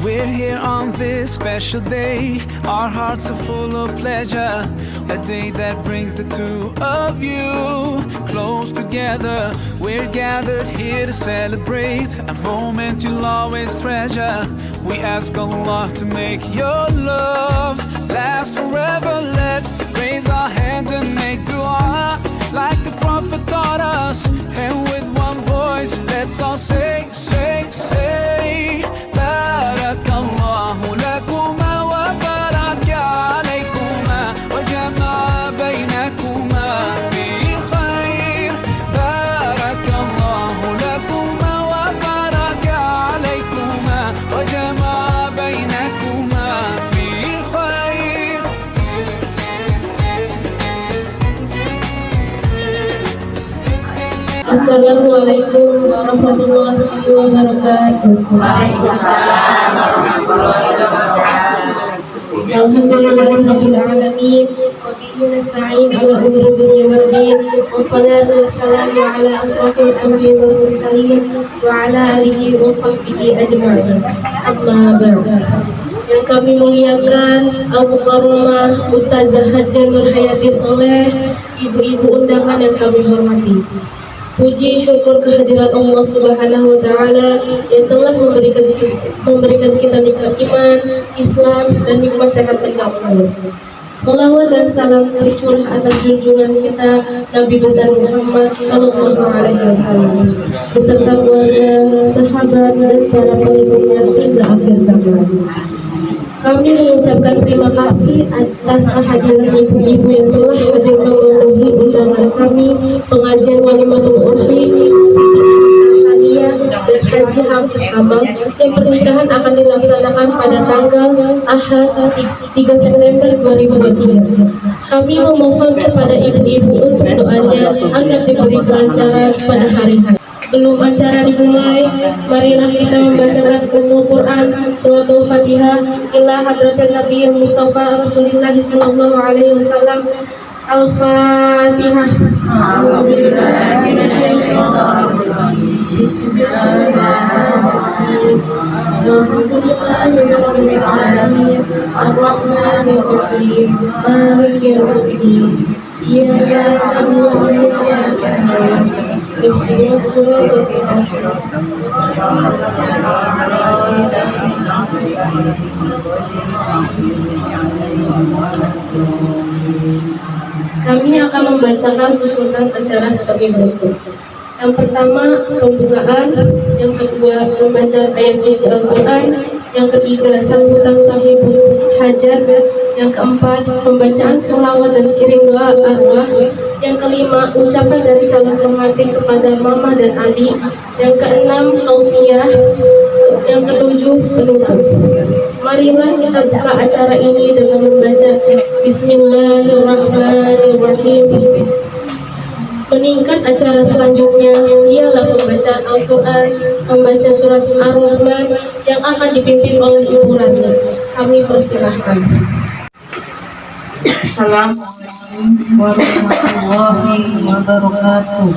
We're here on this special day. Our hearts are full of pleasure. A day that brings the two of you close together. We're gathered here to celebrate a moment you'll always treasure. We ask Allah to make your love last forever. Let's raise our hands and make dua like the Prophet taught us. And with one voice, let's all say, say, say, Barakallahu lakuma wa baraka alaykuma wa jama'a baynakuma fi khair. Barakallahu lakuma wa baraka alaykuma wa jama'a baynakuma fi khair. Assalamualaikum warahmatullahi wabarakatuh. Waalaikumsalam warahmatullahi wabarakatuh. Alhamdulillahirabbil alamin wa bihi nasta'in ala umuri dunya waddin. Wassalatu wassalamu ala asrofil anbiya'i wal mursalin wa ala alihi wa sahbihi ajma'in. Amma ba'du. Yang kami muliakan Al-Mukarramah Ustazah Hajjah Nur Hayati Soleh, ibu-ibu undangan yang kami hormati. Puji syukur kehadirat Allah Subhanahu wa Ta'ala yang telah memberikan kita nikmat iman, Islam, dan nikmat sehat berkabul. Salawat dan salam tercurah atas junjungan kita Nabi besar Muhammad Sallallahu Alaihi Wasallam beserta keluarga, sahabat, dan para pengikutnya hingga akhir zaman. Kami mengucapkan terima kasih atas kehadiran ibu-ibu yang telah hadir memenuhi undangan kami pengajian Walimatul Ursi Siti Hania dan Haji Hafiz Kamal yang pernikahan akan dilaksanakan pada tanggal Ahad 3 September 2023. Kami memohon kepada ibu-ibu untuk doanya agar diberi kelancaran pada hari hari. Sebelum acara dimulai, marilah kita membacakan Ummul Quran Suratul Fatihah ila hadratin Nabi Mustafa Rasulullah sallallahu alaihi wasallam. Al-Fatihah. A'udzubillahi minasyaitonir rajim. Bismillahirrahmanirrahim. Alhamdulillahirabbil alamin. Arrahmanir rahim. Maliki yaumiddin. Iyyaka na'budu wa iyyaka nasta'in. Kami akan membacakan susunan acara sebagai berikut. Yang pertama, pembukaan. Yang kedua, pembacaan ayat suci Al-Quran. Yang ketiga, sambutan sahibul hajat. Yang keempat, pembacaan sholawat dan kirim doa arwah. Yang kelima, ucapan dari calon pengantin kepada mama dan adik. Yang keenam, tausiah. Yang ketujuh, penutup. Marilah kita buka acara ini dengan membaca Bismillahirrahmanirrahim. Meningkat acara selanjutnya ialah pembacaan Al-Quran, membaca surat Ar-Rahman yang akan dipimpin oleh Ibu Rani. Kami persilahkan. Assalamualaikum warahmatullahi wabarakatuh.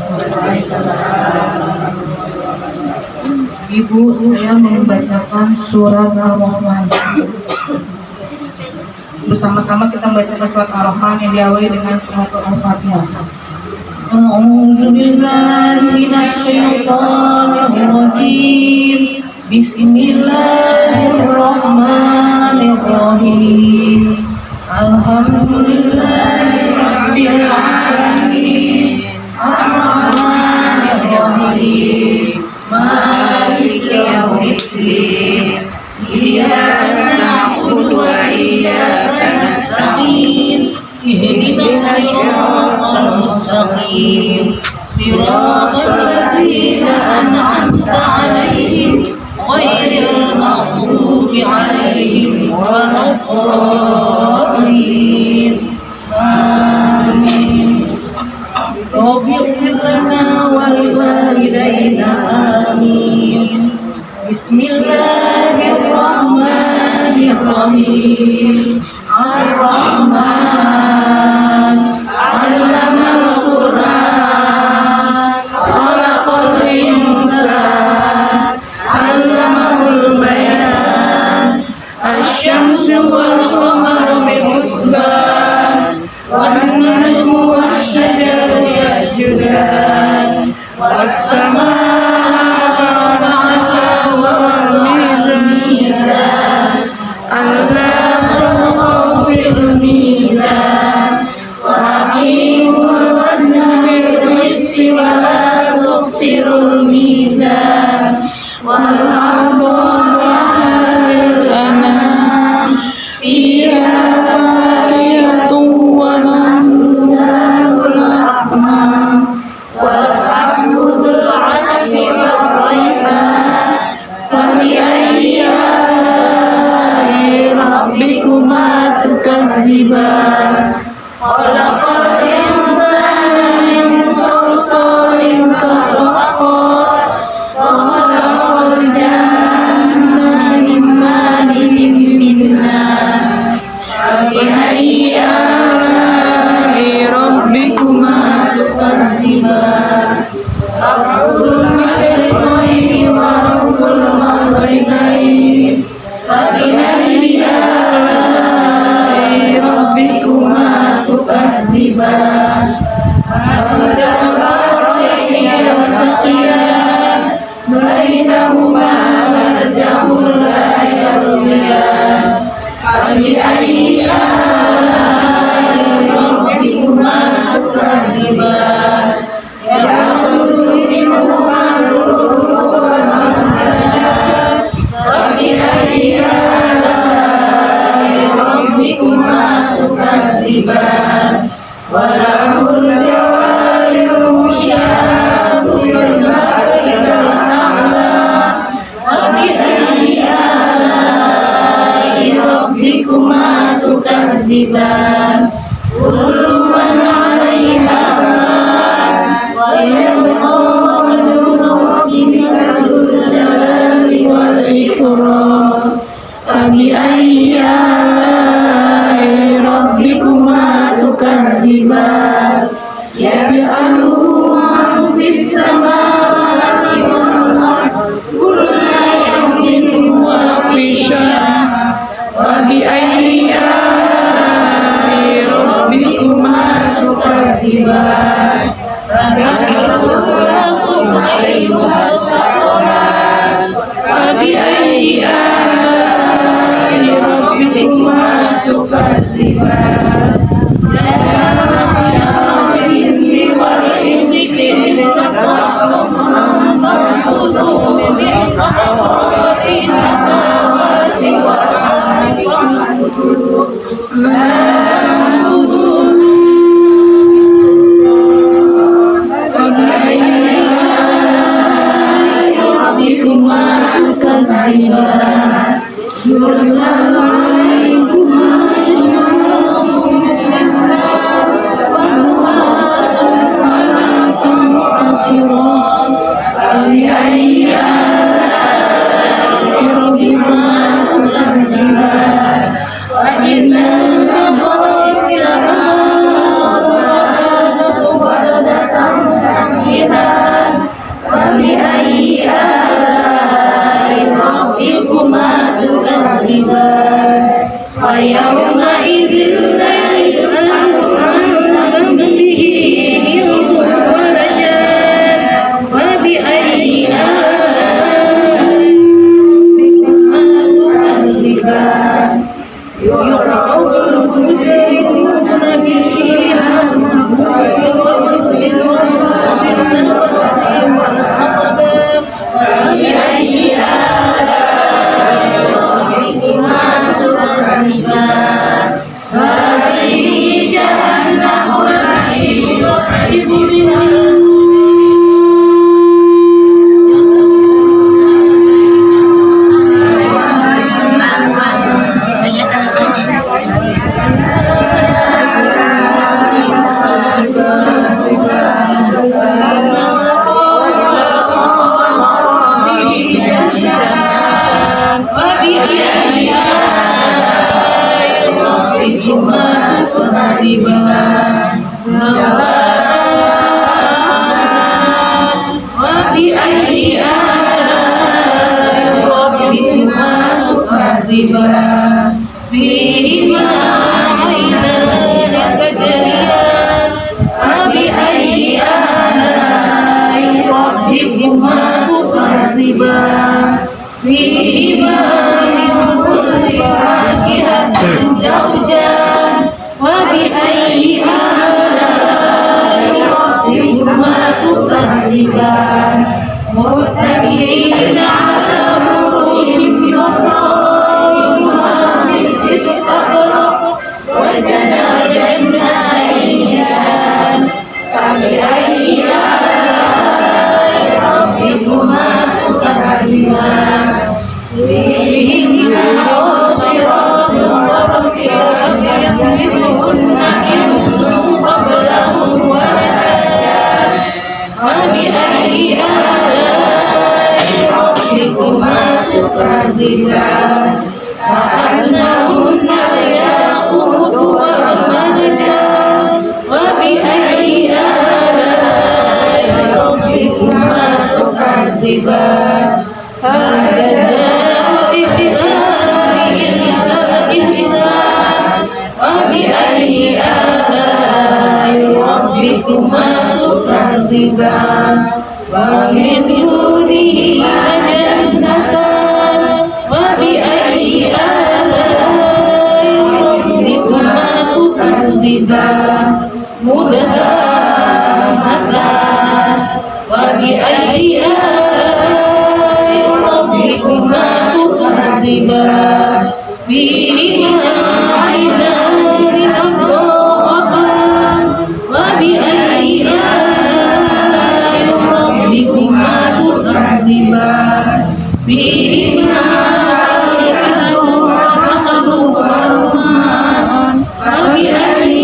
Ibu, saya membacakan surat Ar-Rahman. Bersama-sama kita membacakan surat Ar-Rahman yang diawali dengan surat Al-Fatihah. A'udzubillahi minasyaitonir rajim. Bismillahirrahmanirrahim. Alhamdulillahirabbil alamin. Ar-Rahmanir-Rahim. Maliki yaumiddin. Iyyaka na'budu wa iyyaka nasta'in. Ihdinas siratal mustaqim. Siratal ladzina an'amta 'alaihim ghairil maghdubi 'alaihim waladdallin. Amin. Rabbighfir lana wa liwalidayna. Amin. Bismillahirrahmanirrahim. Ar-Rahman 'allamal Qur'an, khalaqal insan, 'allamahul bayan. كذبا خلق الإنسان من صلصال كالفخار وخلق الجن من مارج من نار فبأي آلاء ربكما تكذبان رب المشرقين ورب المغربين فبأي آلاء ربكما تكذبان مرج البحرين يلتقيان بينهما برزخ لا يبغيان فبأي آلاء ربكما تكذبان يخرج منهما اللؤلؤ والمرجان فبأي آلاء ربكما تكذبان وله الجوار المنشآت في البحر كالأعلام فبأي آلاء ربكما تكذبان كل من عليها فان ويبقى وجه ربك ذو الجلال والإكرام فبأي آلاء ربكما تكذبان يسأله من في السماوات والأرض كل يوم هو في شأن فبأي آلاء ربكما تكذبان فذكركم أيها الثقلان فبأي آلاء ربكما تكذبان يا الجن والإنس استطعتم أن تنفذوا من أقطار السماوات والأرض فانفذوا لا تنفذون فبأي آلاء ربكما تكذبان يرسل عليكما شواظ من نار ونحاس فلا تنتصران فبأي آلاء ربكما تكذبان وإذا انشقت السماء فكانت وردة كالدهان فبأي آلاء ربكما تكذبان فيومئذ لا يسأل عن ذنبه إنس ولا جان فبأي آلاء ربكما تكذبان يعرض المجرمون بسيماهم فبأي آلاء ربكما تكذبان هذه جهنم التي يكذب بها وبأي آلاء ربكما تكذبان فيهما عينان تجريان فبأي آلاء ربكما تكذبان فيهما من كل فاكهة زوجان وبأي آلاء ربكما تكذبان متكئين على فرش مطائرها من استبرق وجنى النعيان فبأي آلاء ربكما تكذبان فيهن قاصرات الطرف يملكهن إنس قبلهم ولا جان فبأي آلاء ربكما تكذبان كأنهن الياقوت والمرجان وبأي آلاء ربكما تكذبان هل جزاء الإحسان إلا الإحسان وبأي آلاء ربكما تكذبان ومن دونهما جنتان وبأي آلاء ربكما تكذبان مدهامتان وبأي آلاء ربكما تكذبان فيهما عينان نضاختان وبأي آلاء ربكما تكذبان فيهما عينان ورمان وبأي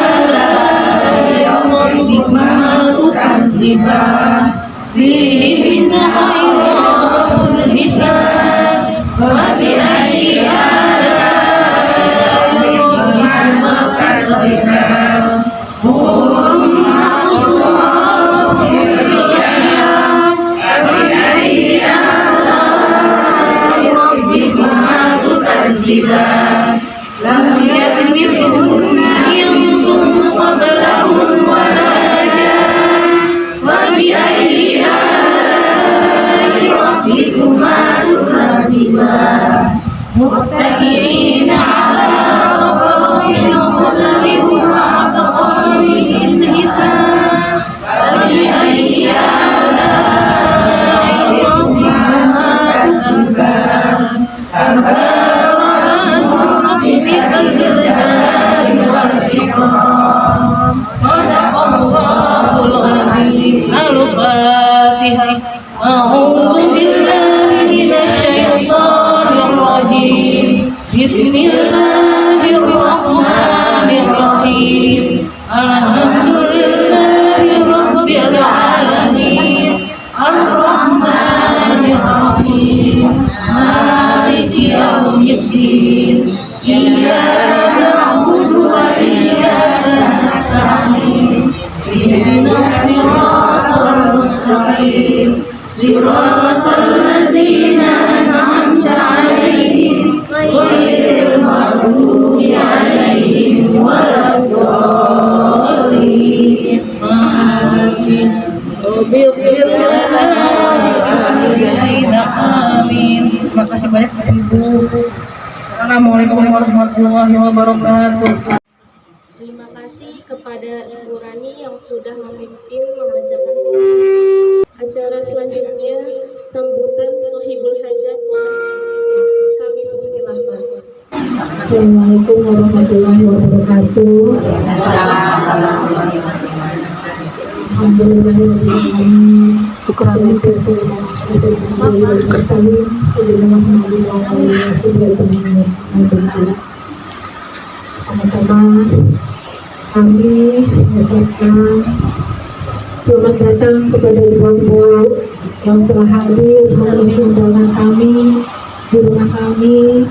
آلاء ربكما تكذبان فيهن حيوان الحسان وبأي آلاء ربكما تكذبان حور مقصورات في الخيام وبأي آلاء ربكما تكذبان لم يطمثهن إنس قبلهم ولا جان وبأي آلاء ربكما تكذبان متكئين على رفرف خضر وعبقري حسان فبأي آلاء ربكما تكذبان تبارك اسم ربك ذي الجلال والإكرام صدق الله العظيم. الفاتحة. أعوذ بالله من الشيطان الرجيم بسم الله الرحمن الرحيم الحمد لله رب العالمين الرحمن الرحيم مالك يوم الدين إياك نعبد وإياك نستعين اهدنا الصراط المستقيم صراط الذين أنعمت عليهم غير المغضوب عليهم ولا الضالين آمين. وباغفر لنا ولوالدينا آمين. Terima kasih banyak Ibu. Assalamualaikum warahmatullahi wabarakatuh. Terima kasih kepada Ibu Rani yang sudah memimpin membacakan surat. Acara selanjutnya sambutan Sohibul Hajat. Kami persilahkan. Assalamualaikum warahmatullahi wabarakatuh. Pertama, kami mengucapkan selamat datang kepada ibu-ibu yang telah hadir memenuhi undangan kami di rumah kami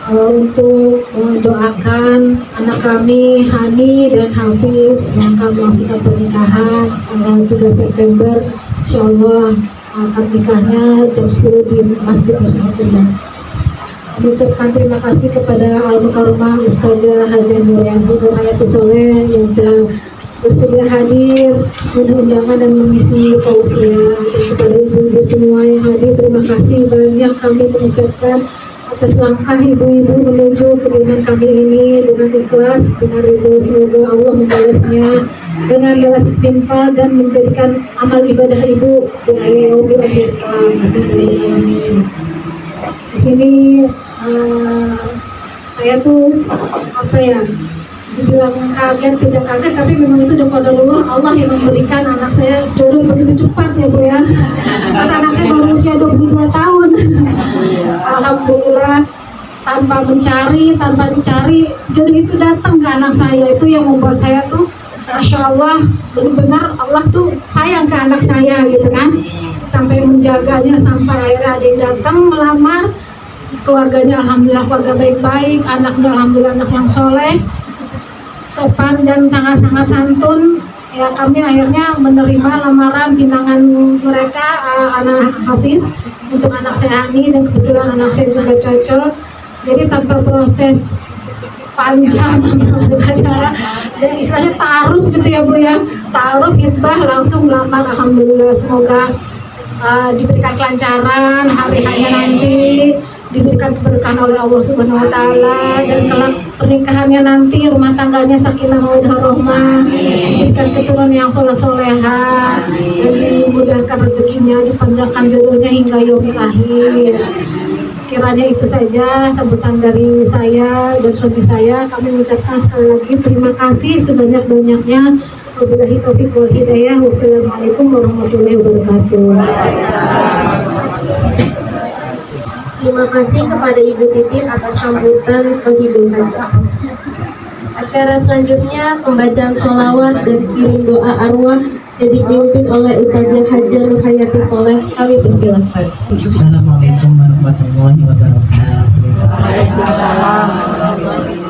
untuk mendoakan anak kami Hani dan Hafiz yang akan melangsungkan pernikahan tanggal 3 September. Insyaallah akad nikahnya jam 10 di Masjid Muslimin. Mengucapkan terima kasih kepada Al-Mukarramah Ustazah Hajah Nurianti Hayati Soleh yang telah bersedia hadir undangan dan mengisi tausiah. Dan kepada ibu-ibu semua yang hadir, terima kasih banyak kami mengucapkan atas langkah ibu-ibu menuju kediaman kami ini dengan ikhlas, dengan ridho. Semoga Allah membalasnya dengan balas setimpal dan menjadikan amal ibadah ibu di akhir amin. Di sini saya tuh dibilang kaget, tidak kaget, tapi memang itu udah qadarullah, Allah yang memberikan anak saya jodoh begitu cepat ya Bu ya. Karena anak saya baru usia 22 tahun. Alhamdulillah tanpa mencari, tanpa dicari, jodoh itu datang ke anak saya. Itu yang membuat saya tuh Masya Allah, benar-benar Allah tuh sayang ke anak saya gitu kan, sampai menjaganya, sampai akhirnya ada yang datang melamar. Keluarganya alhamdulillah keluarga baik-baik, anaknya alhamdulillah anak yang soleh, sopan dan sangat-sangat santun. Ya kami akhirnya menerima lamaran pinangan mereka, anak Hafiz untuk anak saya Hani, dan kebetulan anak saya juga cocok. Jadi tanpa proses panjang acara dan istilahnya taruh gitu ya Bu ya, taruh hitbah langsung melamar. Alhamdulillah, semoga diberikan kelancaran hari-harinya nanti, diberikan keberkahan oleh Allah Subhanahu wa Ta'ala, dan kelak pernikahannya nanti rumah tangganya sakinah mawaddah warahmah, diberikan keturunan yang soleh-soleha, dan dimudahkan rezekinya, dipanjangkan jodohnya hingga yaumil akhir. Kiranya itu saja sambutan dari saya dan suami saya. Kami mengucapkan sekali lagi terima kasih sebanyak-banyaknya. Wabillahi taufiq wal hidayah. Wassalamualaikum warahmatullahi wabarakatuh. Terima kasih kepada Ibu Titin atas sambutan Sohibul Hajah. Acara selanjutnya pembacaan sholawat dan kirim doa arwah yang dipimpin oleh Ustazah Hajar Nurhayati Soleh. Kami persilahkan. Assalamualaikum warahmatullahi wabarakatuh. Waalaikumsalam.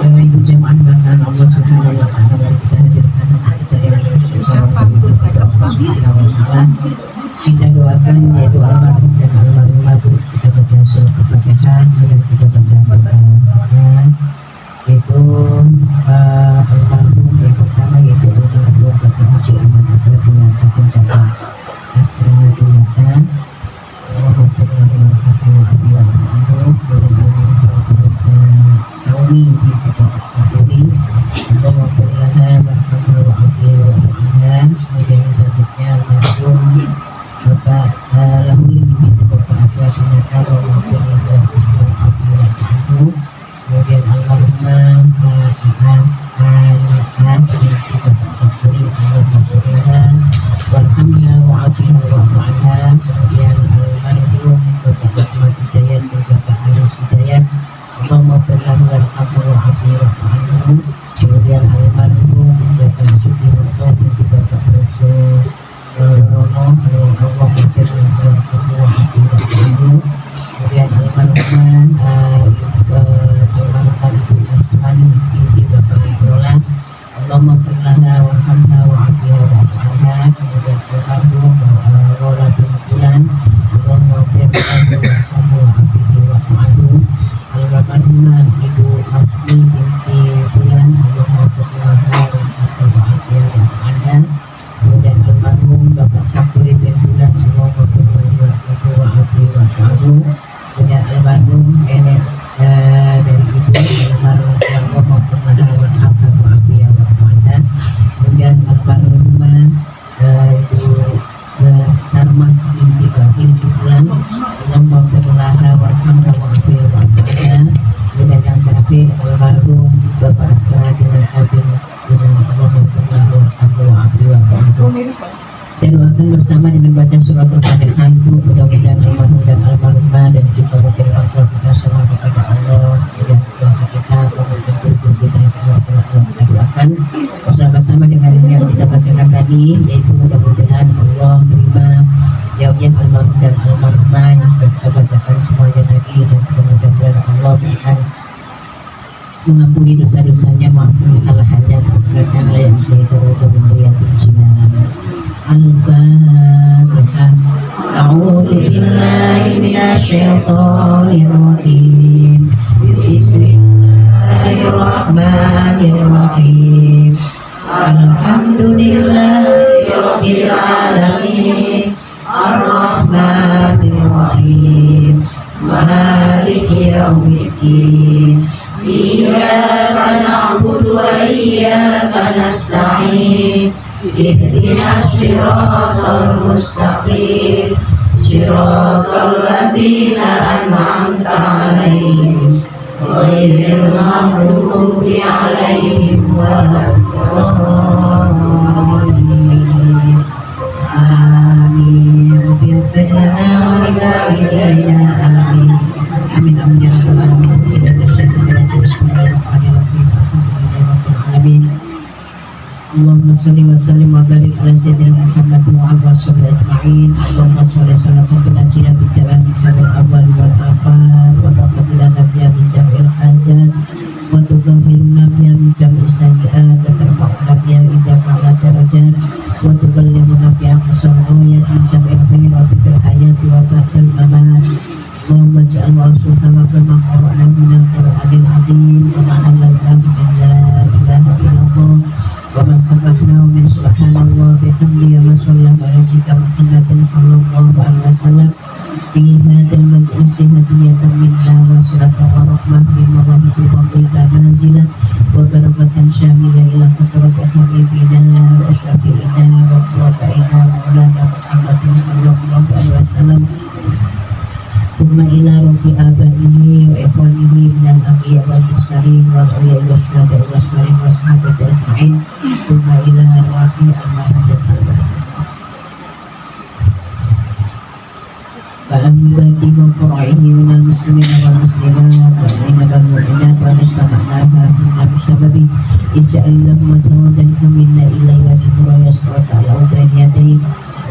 Ibu jemaah bahkan Allah Subhanahu wa Ta'ala, kita hadirkan kita yang kita doakan yaitu almarhum dan almarhumah, kita baca surah Al-Fatihah dan kita baca doa yaitu almarhum yang pertama yaitu almarhum Bapak Haji Ahmad Asrafina Kapuncapan Asrafina Saumi binti Bapak Saburi, Allah berlahan berhamdul wa'afir wa'afir. Kemudian selanjutnya almarhum Bapak Lahuri binti Bapak Asrafina Allah berlahan berhamdul wa'afir wa'afir. Kemudian almarhumah binti Bapak Saburi, Allah berlahan berhamdul wa'afir wa'afir. Kemudian almarhum Bapak Ahmad Hidayat dan Bapak Arus Hidayat, Allah berlahan berhamdul wa'afir wa'afir. Kemudian almarhum Bapak Sugiharto binti Bapak Rasul Rono, Allah berlahan berhamdul wa'afir wa'afir. Kemudian almarhum Ibu Asman binti Bapak Rola, Allah berlahan berhamdul wa'afir wa'afir. Kemudian almarhum Rola bin Bulan, Allah berlahan berhamdul wa'afir wa'afir. Almarhumah Ibu Asli binti Bulan, Allah berlahan berhamdul wa'afir wa'afir. Kemudian almarhum Bapak Sapuri bin Bulan, Allah berlahan berhamdul wa'afir wa'afir. Kemudian almarhum nenek dari ibu almarhum yang Allah berlahan berhamdul wa'afir wa'afir. Kemudian almarhumah Ibu Sarmah binti Bulan, Allah berlahan berhamdul wa'afir wa'afir. Kemudian yang terakhir almarhum Bapak Astra dengan Abin dengan Allah berlahan berhamdul wa'afir wa'afir. Dan doakan bersama dengan baca surat Al-Fatihah itu, mudah-mudahan almarhum dan almarhumah dan juga mungkin orang tua kita semua kepada Allah dan setelah kita kemudian tujuh kita yang semua telah kita doakan bersama-sama dengan yang kita bacakan tadi, yaitu mudah-mudahan Allah terima jawabnya almarhum dan almarhumah yang sudah kita bacakan semuanya tadi, dan mudah-mudahan Allah akan mengampuni dosa-dosanya, mengampuni kesalahannya, berkatnya yang saya turut memberikan kecintaan. Al-Fatihah. A'udzu billahi minasyaitonir rajim. Bismillahirrahmanirrahim. Alhamdulillahirabbil alamin. Ar-Rahmanir-Rahim. Maliki yaumiddin. Iyyaka na'budu wa iyyaka nasta'in. Ihdinas siratal mustaqim, siratal ladzina an'amta 'alaihim, ghairil maghdubi 'alaihim waladdallin. Amin. Bi'idznillah wa bi'idznillah. Amin. Amin. Amin. salli wa sallim wa barik ala sayyidina Muhammad wa ala washabihi ajma'in. Allahumma sholli salatan tunajjina bi jami'il awwal wal akhir wa taqabbal nabiyya bi jami'il hajat wa tudahhirna biha min jami'is sayyi'at wa tarfa'na biha indaka ala darajat wa tuballighuna biha aqsal ghayat min jami'il khair wa fil hayati wa ba'dal mamat. اللهم اجعل وارزقنا كما قرأنا من القرآن العظيم وما علمنا من لا إله إلا الله وما سبحناه من سبحان الله بحمده وما صلى على نبينا محمد صلى الله عليه وسلم في هذا المجلس هدية منا وصلة ورحمة بمواهب فضلك نازلة وبركة شاملة إلى حضرة حبيبنا وشفيعنا وقرتنا مولانا محمد صلى الله عليه وسلم ثم إلى رب آبائه وإخوانه من الأنبياء والمرسلين والأولياء والشهداء والصالحين والصحابة أجمعين ثم إلى أرواح الموحدين فأنبت وفرعه من المسلمين والمسلمات والمؤمنين والمؤمنات ونستمعناها فينا بسببه اجعل اللهم تودك منا إليه وسكر ويسرة على بين يديه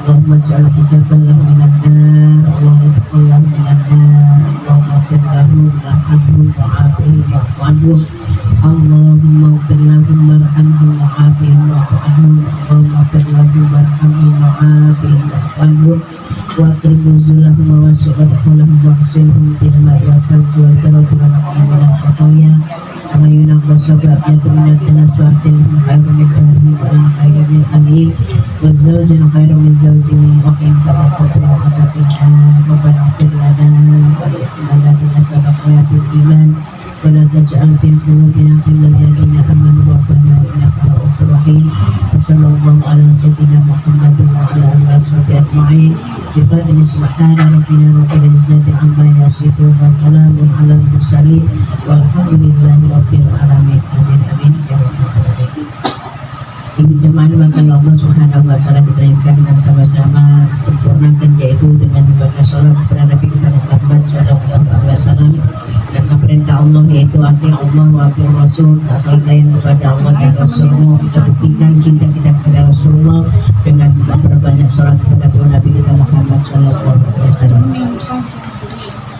اللهم اجعل حسابا له من النار اللهم ادخل له من النار اللهم اغفر له وارحمه وعافه واعف عنه اللهم اغفر له وارحمه وعافه واعف عنه اللهم اغفر له وارحمه وعافه واعف عنه واكرم نزلهم ووسع دخولهم واغسلهم بالماء والثلج والبرد ونقهم من الخطايا كما ينقى الصبابة من الدنس واهدهم خير من دارهم وأن خير من أمين والزوج خير من زوجه وقهم كما قدر وعذاب النار ربنا اغفر لنا ولإخواننا الذين سبقونا بالإيمان ولا تجعل في قلوبنا غلا للذين آمنوا ربنا إنك رؤوف رحيم وصلى الله على سيدنا محمد وعلى آله وصحبه أجمعين بفضل سبحان ربنا رب العزة عما يصفون وسلام على المرسلين والحمد لله رب العالمين آمين آمين يا رب العالمين. Ibu jemaah dimakan Allah Subhanahu wa taala, kita ingatkan dengan sama-sama sempurnakan yaitu dengan membaca salat kepada Nabi kita Muhammad sallallahu alaihi wasallam dan perintah Allah yaitu ati Allah wa ati Rasul, taat kepada Allah dan Rasulullah. Kita buktikan cinta kita kepada Rasulullah dengan berbanyak salat kepada Nabi kita Muhammad sallallahu alaihi wasallam.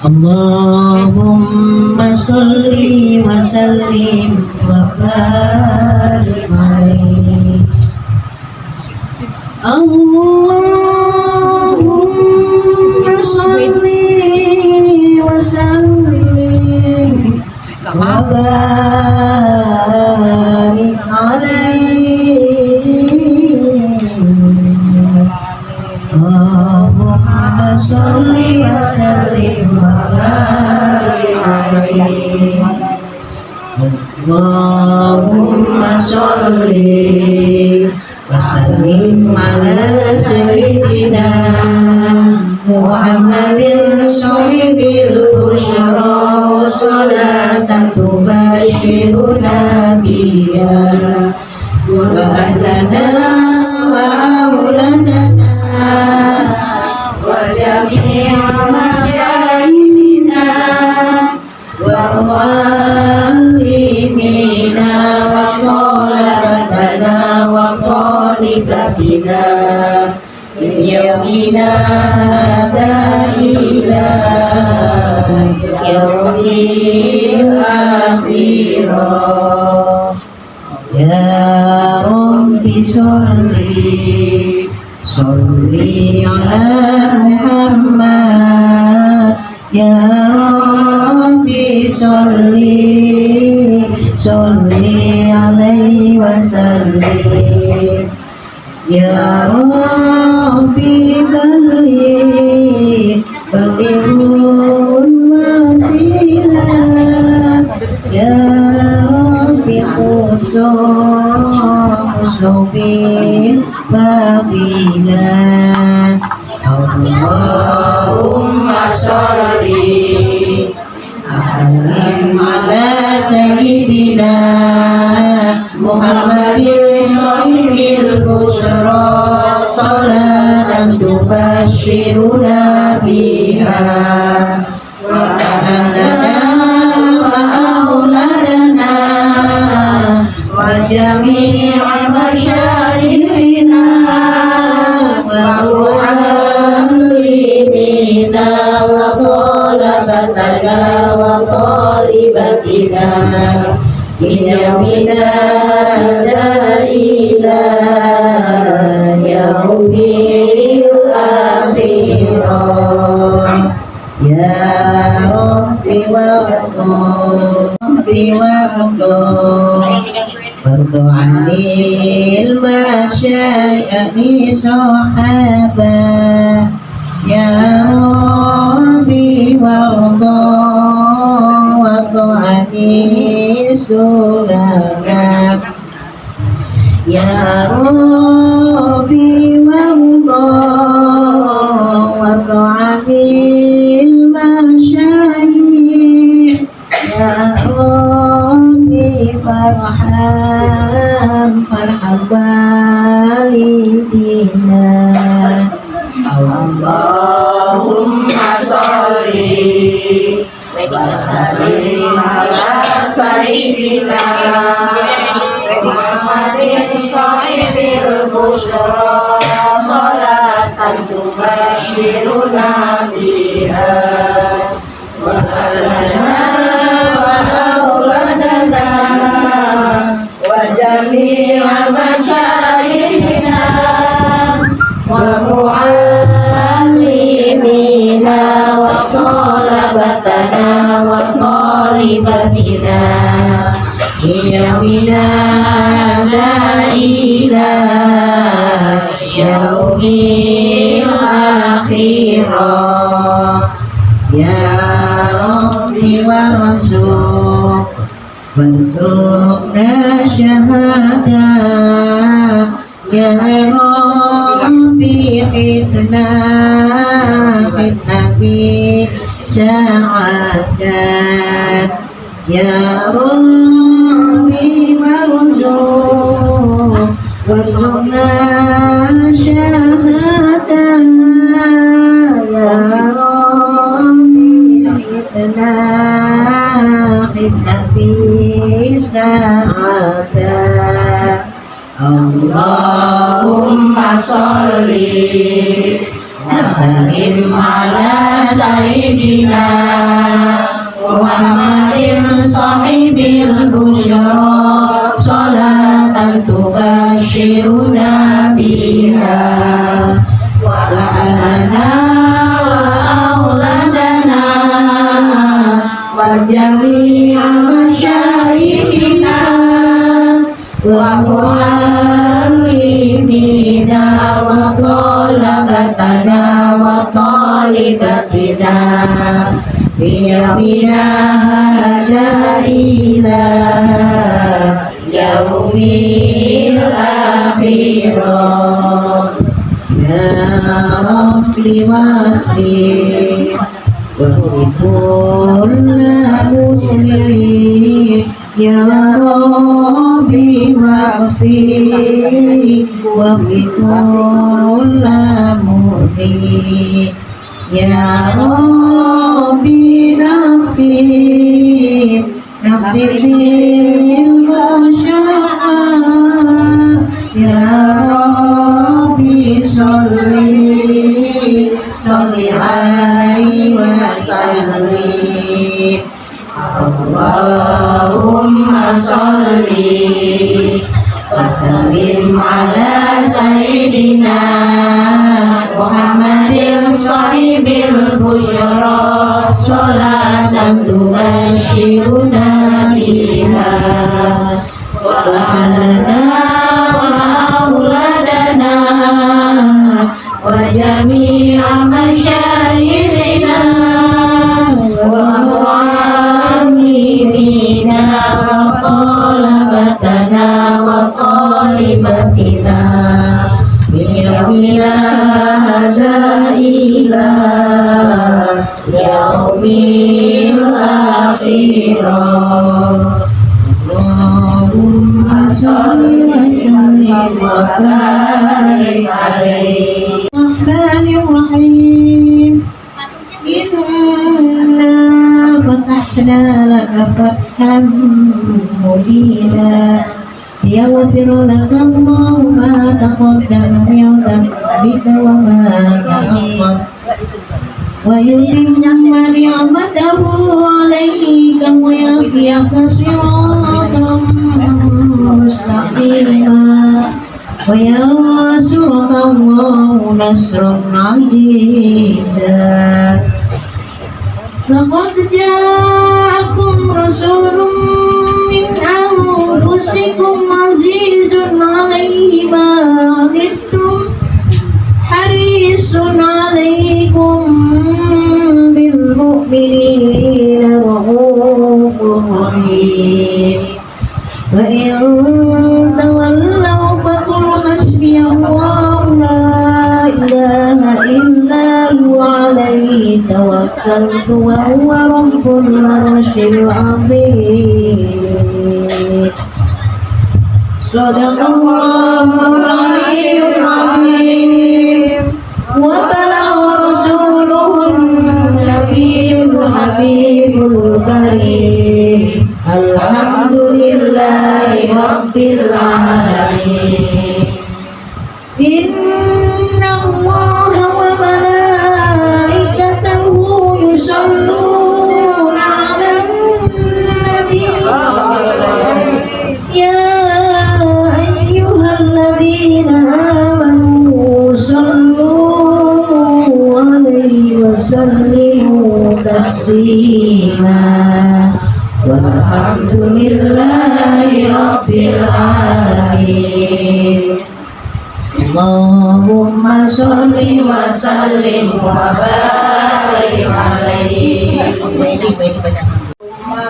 Allahumma sholli wa sallim wa barik alaihi. Allahumma sholli wa sallim wa barik alaihi. Allahumma sholli wa sallim wa barik alaihi. Allahumma sholli wa sallim ala sayyidina Muhammadin sahibil busyra salatan tubashiruna biha wa ahlana wa auladana wa jami'a masyayina wa muallimina wa talabatana wa talibatina min yawmina hada ila yawmil akhirah. Ya Rabbi sholli sholli ala Muhammad. Ya Rabbi sholli sholli alaihi wa sallim. Ya Rabbi sholli ballighul wasilah. Ya Rabbi khusubil fadilah. Allahumma sholli sallim ala sayyidina Muhammadin sahibil busyra salatan tubashiruna biha wa ahlana wa auladana wa jami'a masyayina وطالبتنا من يومنا هذا إلى يوم الآخرة يا رب وارض عن المشايخ صحابة يا ربي وارض عن السلام يا ربي وارض عن المشايخ يا ربي فارحم والدينا اللهم صل وسلم على سيدنا محمد صاحب البشرى صلاة تبشرنا بها وأهلنا وأولادنا وجميع مشايخنا ومعلمينا وطلبتنا وطالبتنا يومنا هذا إلى يوم الآخرة يا ربي وارزقنا شهادة يا ربي خذنا بسعادة يا ربي وارزقنا شهادة يا ربي خذنا بسعادة اللهم صل وسلم على سيدنا محمد صاحب البشرى صلاة تبشرنا بها وأهلنا وأولادنا وجميع مشايخنا ومعلمينا وطلبتنا وطالبتنا في يومنا هذا إلى يوم الآخرة يا ربي وكل مسلم يا ربي واغفر وبكل مسلم يا ربي نغفر للفحشاء يا ربي صل عليه وسلم اللهم صل وسلم على سيدنا محمد صاحب البشرى صلاة تبشرنا بها وأهلنا وأولادنا وجميع مشايخنا ومعلمينا وطلبتنا وطالبتنا من يومنا هذا إلى يوم الآخرة اللهم صل وسلم وبارك عليه الرحمن الرحيم إنا فتحنا لك فتحا مبينا يغفر لك الله ما تقدم من ذنبك وما تأخر ويتم نعمته عليك ويهديك صراطا مستقيما وينصرك الله نصرا عزيزا لقد جاءكم رسول من أنفسكم عزيز عليه ما عنتم حريص عليكم بالمؤمنين رؤوف رحيم وإن تولوا فقل حسبي الله لا إله إلا هو عليه توكلت وهو رب العرش العظيم صدق الله العلي العظيم وبلغ رسوله النبي الحبيب الكريم الحمد لله رب العالمين إن الله وملائكته يصلون على النبي يا أيها الذين آمنوا صلوا عليه وسلموا تسليما والحمد لله رب العالمين اللهم صل وسلم وبارك عليه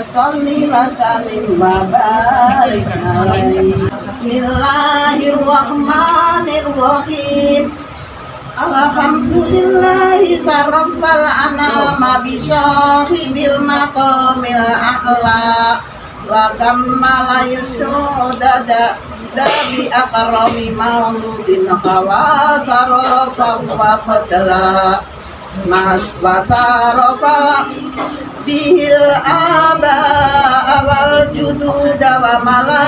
Salli wa sallim wa barik alaihi. Bismillahirrahmanirrahim. Alhamdulillahi sarrafal anama bi sahibil maqamil a'la wa kammala yusudada bi akrami mauludin khawa sarafa wa fadla mas wa sarafa bihil aba awal jududa wa mala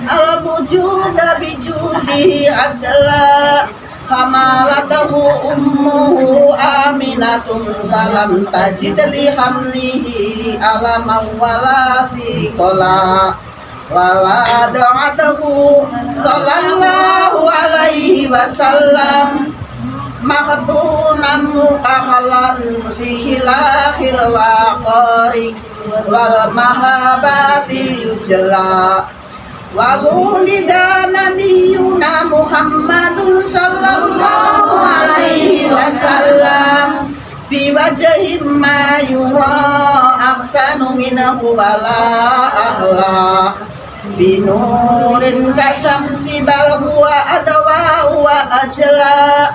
al wujuda bijudihi adla hamalatahu ummuhu aminatun falam tajid li hamlihi alaman wala thiqala wa wada'atahu sallallahu alaihi wasallam maktunan mukakhalan fihi lahil waqari wal mahabati yujla wa wulida nabiyuna Muhammadun sallallahu alaihi wasallam bi wajhin ma yura ahsanu minhu wala ahla bi nurin kasamsi bal huwa adwa wa ajla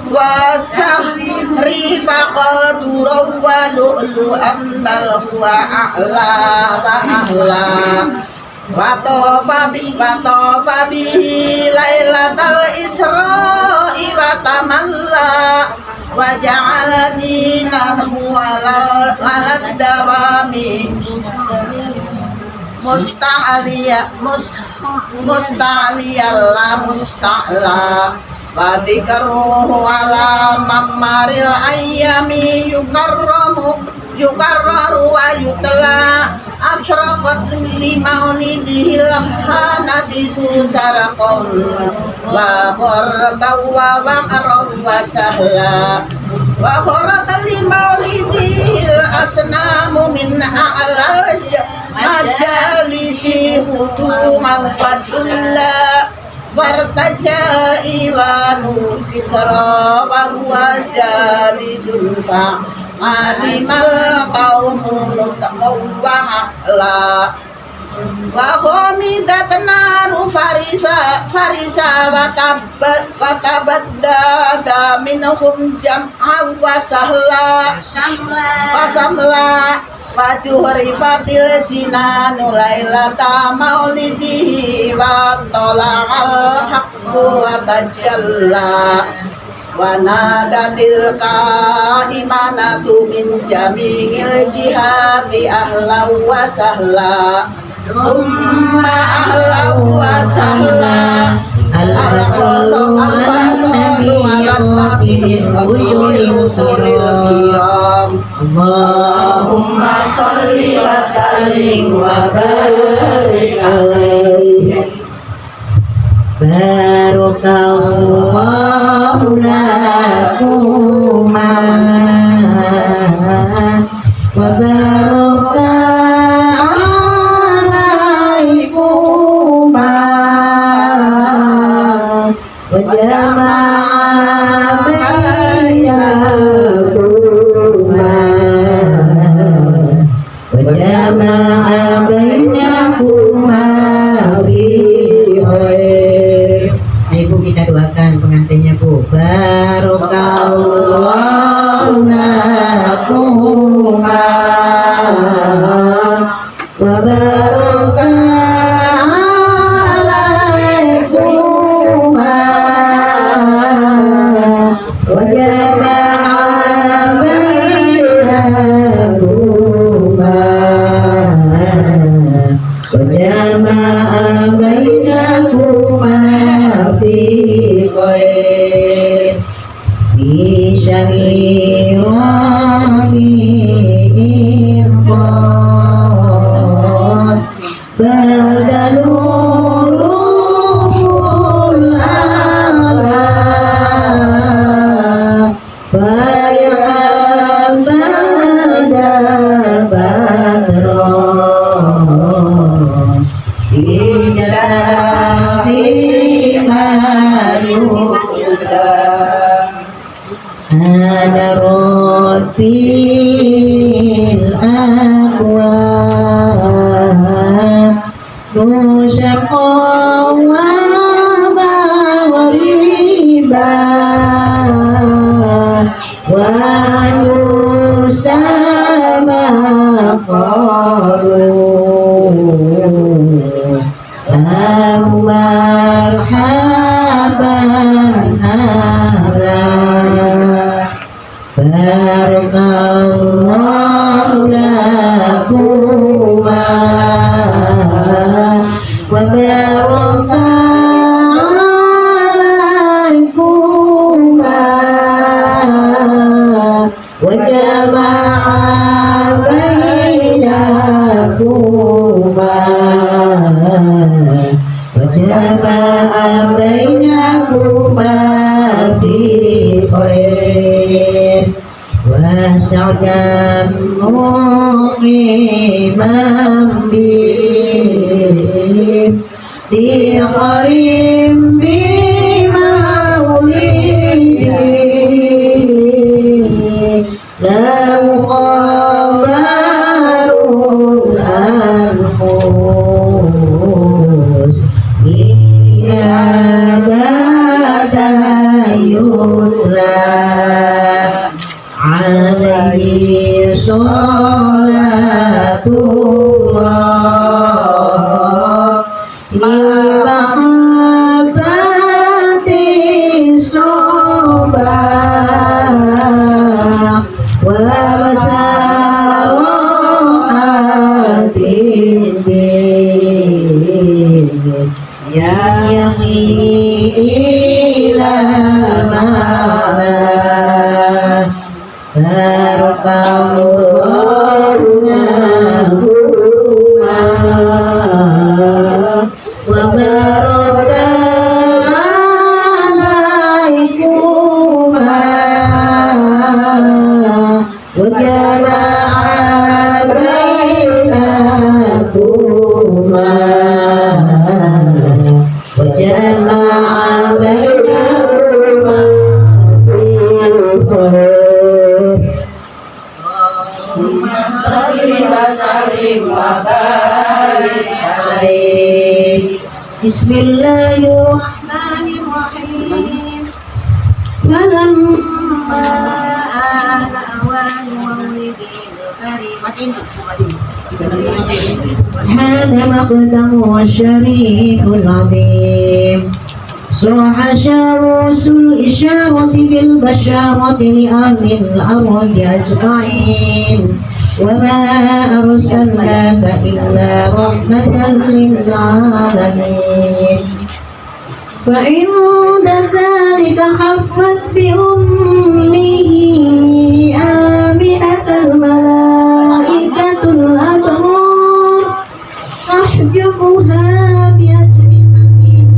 wasahri faqadu wa lu'lu'an bal huwa a'la wa ahla wa tafa bihi lailatal isra'i wa tamalla wa ja'ala dinahu ala dawami musta'la wa dzikruhu ala mamaril ayyami yukarraru wa yutla asraqat li maulidihil hanati susaraqon wa kharba wa waqarab wa sahla wa kharata li maulidihil asnamu min a'lal majalisi hutuman wa dulla wartaja iwanu kisra wa huwa jalisun fa adimal qaumun mutaqawwa la wa khamidat naru farisa wa tabadda minhum jam'a wa sahla wa samla wa juhrifatil jinanu lailata maulidihi wa tola'al haqqu wa tajalla wa nadatil kaimanatu min jami'il jihati ahla wa sahla thumma ahla wa sahla الفصل النبي خاتم الرسل الكرام اللهم صل وسلم وبارك عليه بارك الله لكما وبارك عليكما وجمع بينكما في خير. Ibu kita doakan pengantinnya Bu. Barakallahu lakuma wa baraka alaikuma wa jama'a bainakuma wa jama'a bainakuma fi khair fi syahirati irfan badalurul a'la fayahabada badron sidafi manuja ada rotil akwab nusyakowa maghriba wa nusama qalu marhaban ahlan barakallahu lakuma wa baraka alaikuma wa jama'a bainakuma وجمع بينكما في خير وسعدا مقيما بخير بمولده له خبر الأنفس أبدا يتلى عليه صلاة الله لمحبة الصباح ومسارات الدين إلى معنا بارك الله لكما وبارك عليكما وجمع بينكما وجمع بينكما في خير اللهم صل وسلم وبارك عليه بسم الله الرحمن الرحيم فلما آن أوان مولده الكريم هذا مقدمه الشريف العظيم صح شمس الإشارة بالبشارة لأهل الأرض أجمعين وما أرسلناك إلا رحمة للعالمين فعند ذلك حفت بأمه آمنة الملائكة الأبرار تحجبها بأجنحتها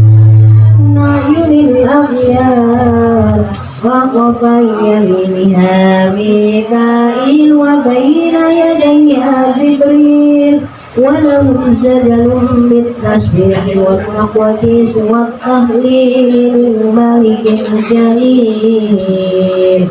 عن أعين الأغيار وقفا يمينها ميكائيل وبين يديها جبريل وله زجل بالتسبيح والتقديس والتهليل للملك الجليل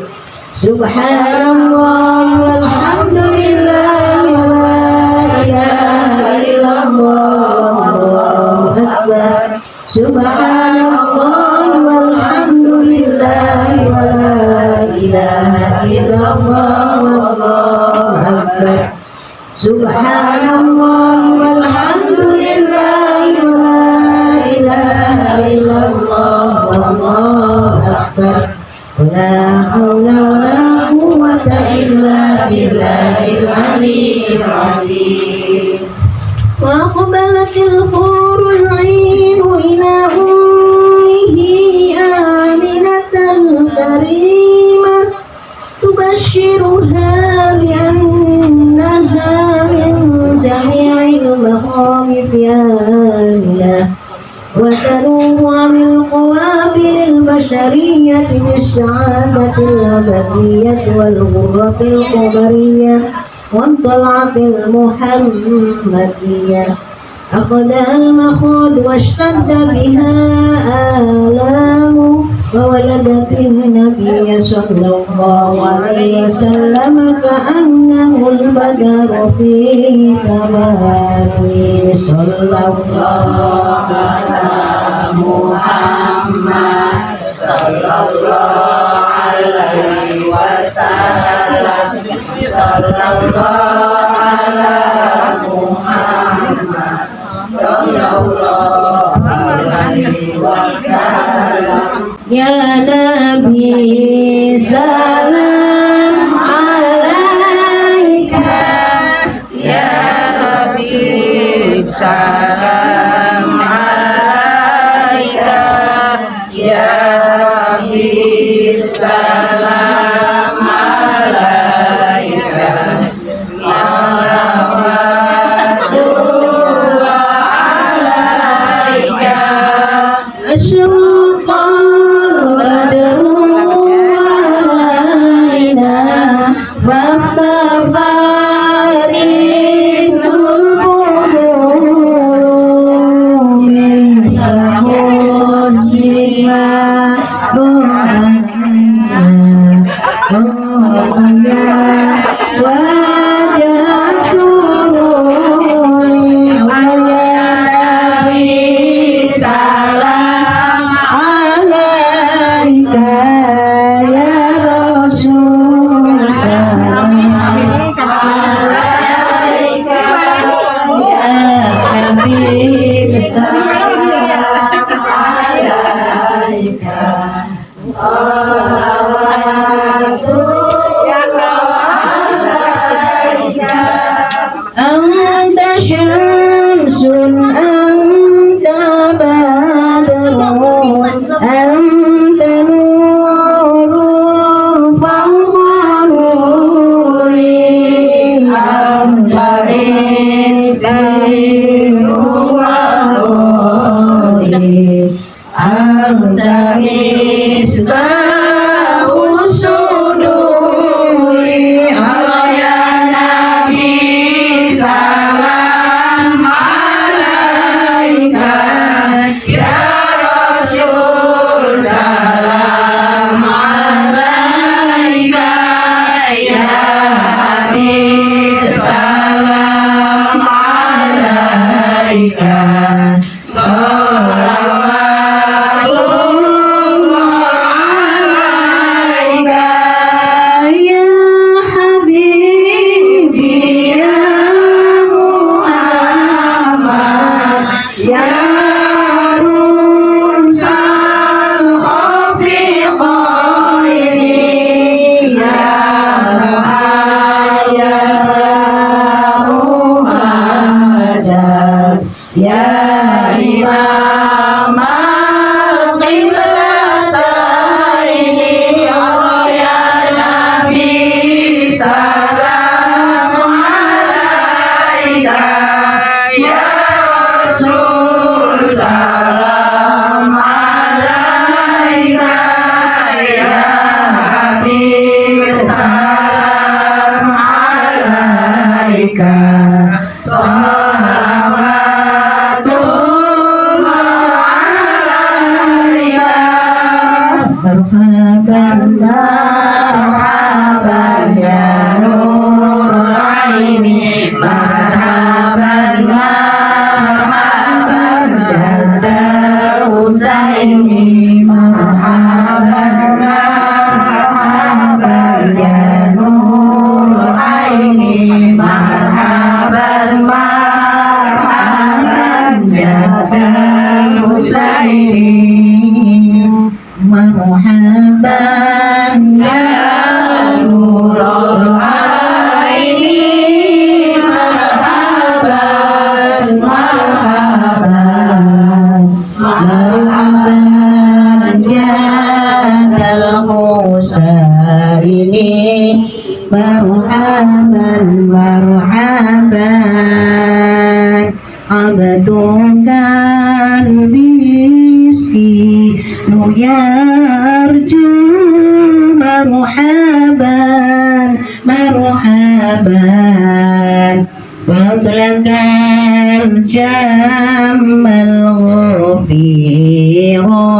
سبحان الله والحمد لله ولا إله إلا الله والله أكبر سبحان الله والحمد لله ولا إله إلا الله والله أكبر سبحان الله والحمد لله ولا إله إلا الله والله أكبر ولا حول ولا قوة إلا بالله العلي العظيم وأقبلت الحور العين إلى أمه آمنة الكريمة تبشرها بأنها من جميع المخاوف آمنة وتنوب عن القوابل البشرية بالسعادة الأبدية والغرة الخبرية والطلعة المحمدية أخذها المخاض واشتد بها آلام وولدت النبي صلى الله عليه وسلم كأنه البدر في تمامه صلى الله على محمد صلى الله عليه وسلم صلى الله على محمد صلى الله عليه وسلم يا نبي سلام عليك يا نبي سلام عليك يا نبي سلام عليك صلوات الله عليك أشرق البدر علينا فاختفت البدور من حسنها وجه سروري ويا نبي سلام عليك يا رسول سلام عليك يا حبيب سلام عليك صلوات أنت شمس أنت بدر أنت نور فوق نوري أنت عزي ونوري أنت إصباح الصدور على نبي سلام عليك يا رسول سلام عليك يا حبيب سلام عليك صلوات الله عليك يا حبيبي يا محمد يا عروس الخفقين يا محمد يا إمام Marhaban marhaban ya nurul aini, marhaban marhaban jadda Husaini, marhaban marhaban ya nurul aini, marhaban marhaban jadda Husaini. Marhaban ya nurul aini, marhaban marhaban marhaban jadal Husaini, marhaban marhaban abdukan biski yarju, marhaban marhaban fadlakal jamal ghafira,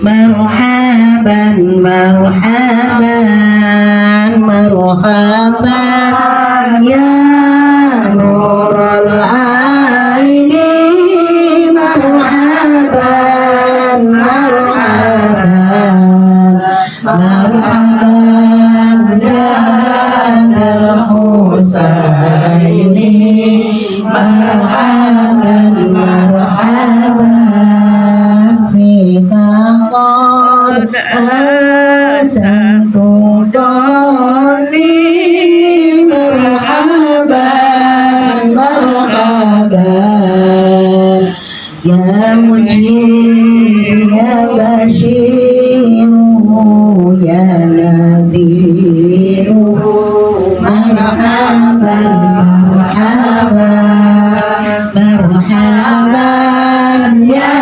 marhaban marhaban marhaban ya nurul aini, marhaban marhaban marhaban jadal Husaini, marhaban marhaban fika qad asantu doni, marhaban marhaban ya mujib ya bashiru ya nadhiru, marhaban marhaban marhaban ya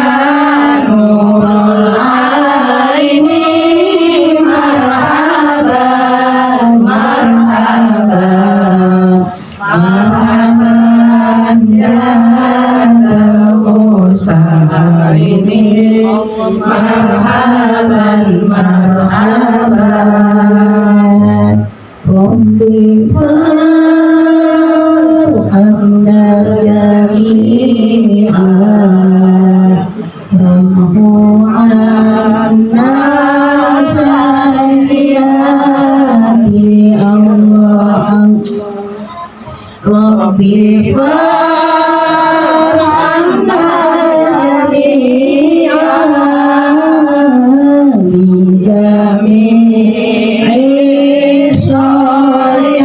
nurul aini, marhaban marhaban marhaban jadal Husaini, marhaban marhaban Rabbi farhamna jami'an ramhu anna sayyidi Allah. Rabbi farhamna jami'an bi jami'i sholihati,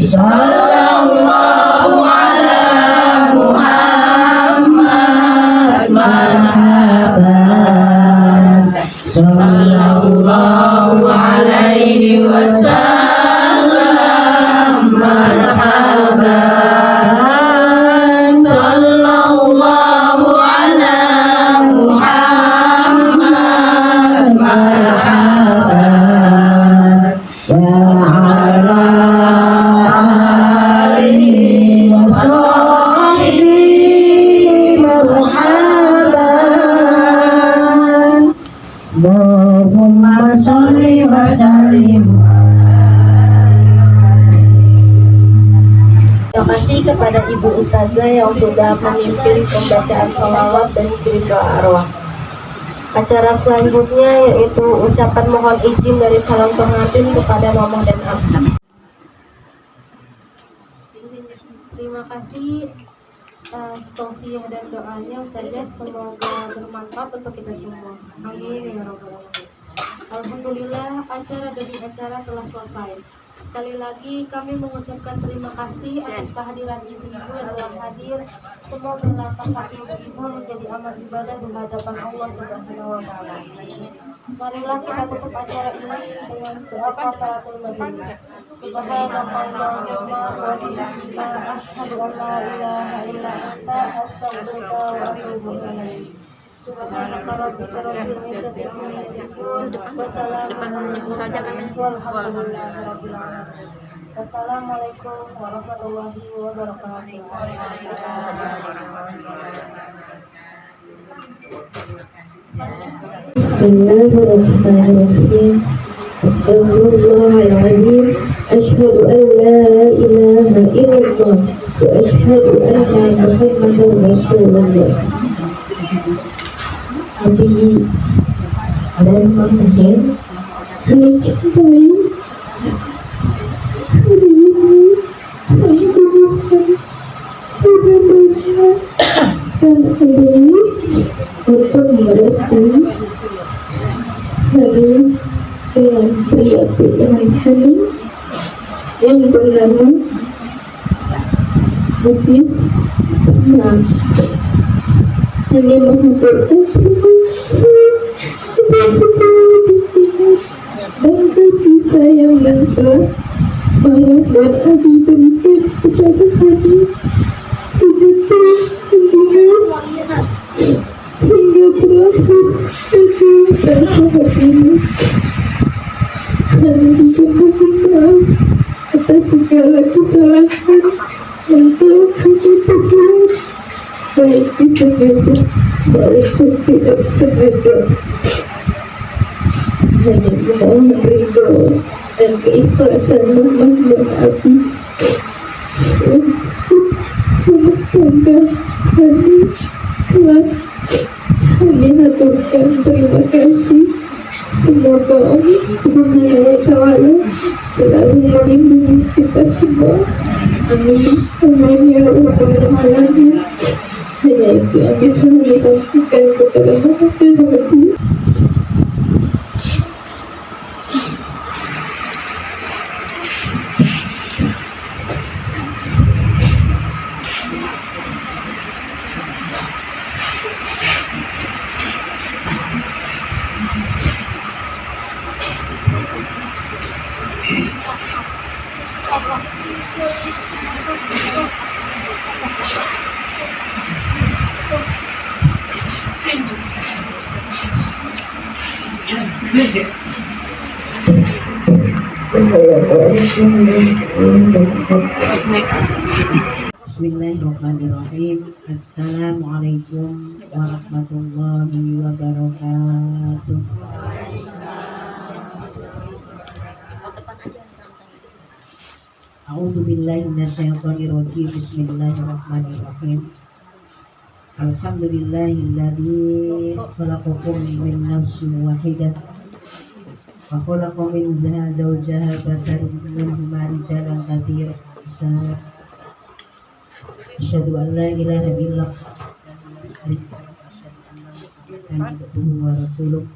sallallahu ala Muhammad marhaban, sallallahu alaihi wasallam marhaban, sallallahu ala Muhammad marhaban, wa ala alihi wa sahbihi marhaban. Allahumma sholli wa sallim. Terima kasih kepada Ibu Ustazah yang sudah memimpin pembacaan sholawat dan kirim doa arwah. Acara selanjutnya yaitu ucapan mohon izin dari calon pengantin kepada Mama dan Abdi. Terima kasih atas tausiah dan doanya Ustazah, semoga bermanfaat untuk kita semua. Amin ya rabbal alamin. Alhamdulillah, acara demi acara telah selesai. Sekali lagi kami mengucapkan terima kasih atas kehadiran ibu-ibu yang telah hadir. Semoga langkah kaki ibu-ibu menjadi amal ibadah di hadapan Allah Subhanahu wa taala. Marilah kita tutup acara ini dengan doa kafaratul majelis. Subhanallahumma wa bihamdika asyhadu an la ilaha illa anta astaghfiruka wa atubu ilaik. Subhanaka rabbika rabbil izzati amma yasifun wa salamun alal mursalin walhamdulillahi rabbil alamin. Wassalamualaikum warahmatullahi wabarakatuh. Bismillahirrahmanirrahim. Astaghfirullahaladzim. Asyhadu an la ilaha illallah wa asyhadu anna Muhammadar Rasulullah. Abi dan Mahir kami cintai hari ini, hari Tuhan, hari Masya dan hari ini untuk merestui hari dengan pria pilihan kami yang bernama Hafiz Imam. Hanya mengumpulkan dan kasih sayang dan telah dan Abi berikan kepada kami sejuta hingga berakhir kehidupan sahabat ini. Kami juga mohon maaf atas segala kesalahan yang telah kami perbuat, baik disengaja maupun tidak sengaja. Hanya mohon ridho dan keikhlasan Muhammad dan Abi rumah tangga kami telah kami haturkan terima kasih. Semoga Allah Subhanahu wa Ta'ala selalu melindungi kita semua. Amin. Amin ya Rabbal Alamin. Hanya itu yang bisa kami sampaikan kepada Bapak dan Ibu. Bismillahirrahmanirrahim. Assalamualaikum warahmatullahi wabarakatuh. A'udzu billahi minasyaitonir rajim. Bismillahirrahmanirrahim. Alhamdulillahilladzi khalaqakum min nafsin wahidah wa khalaqa minha zawjaha fasarum minhuma rijalan katsiran wa asyhadu an la ilaha illallah wa rasuluh.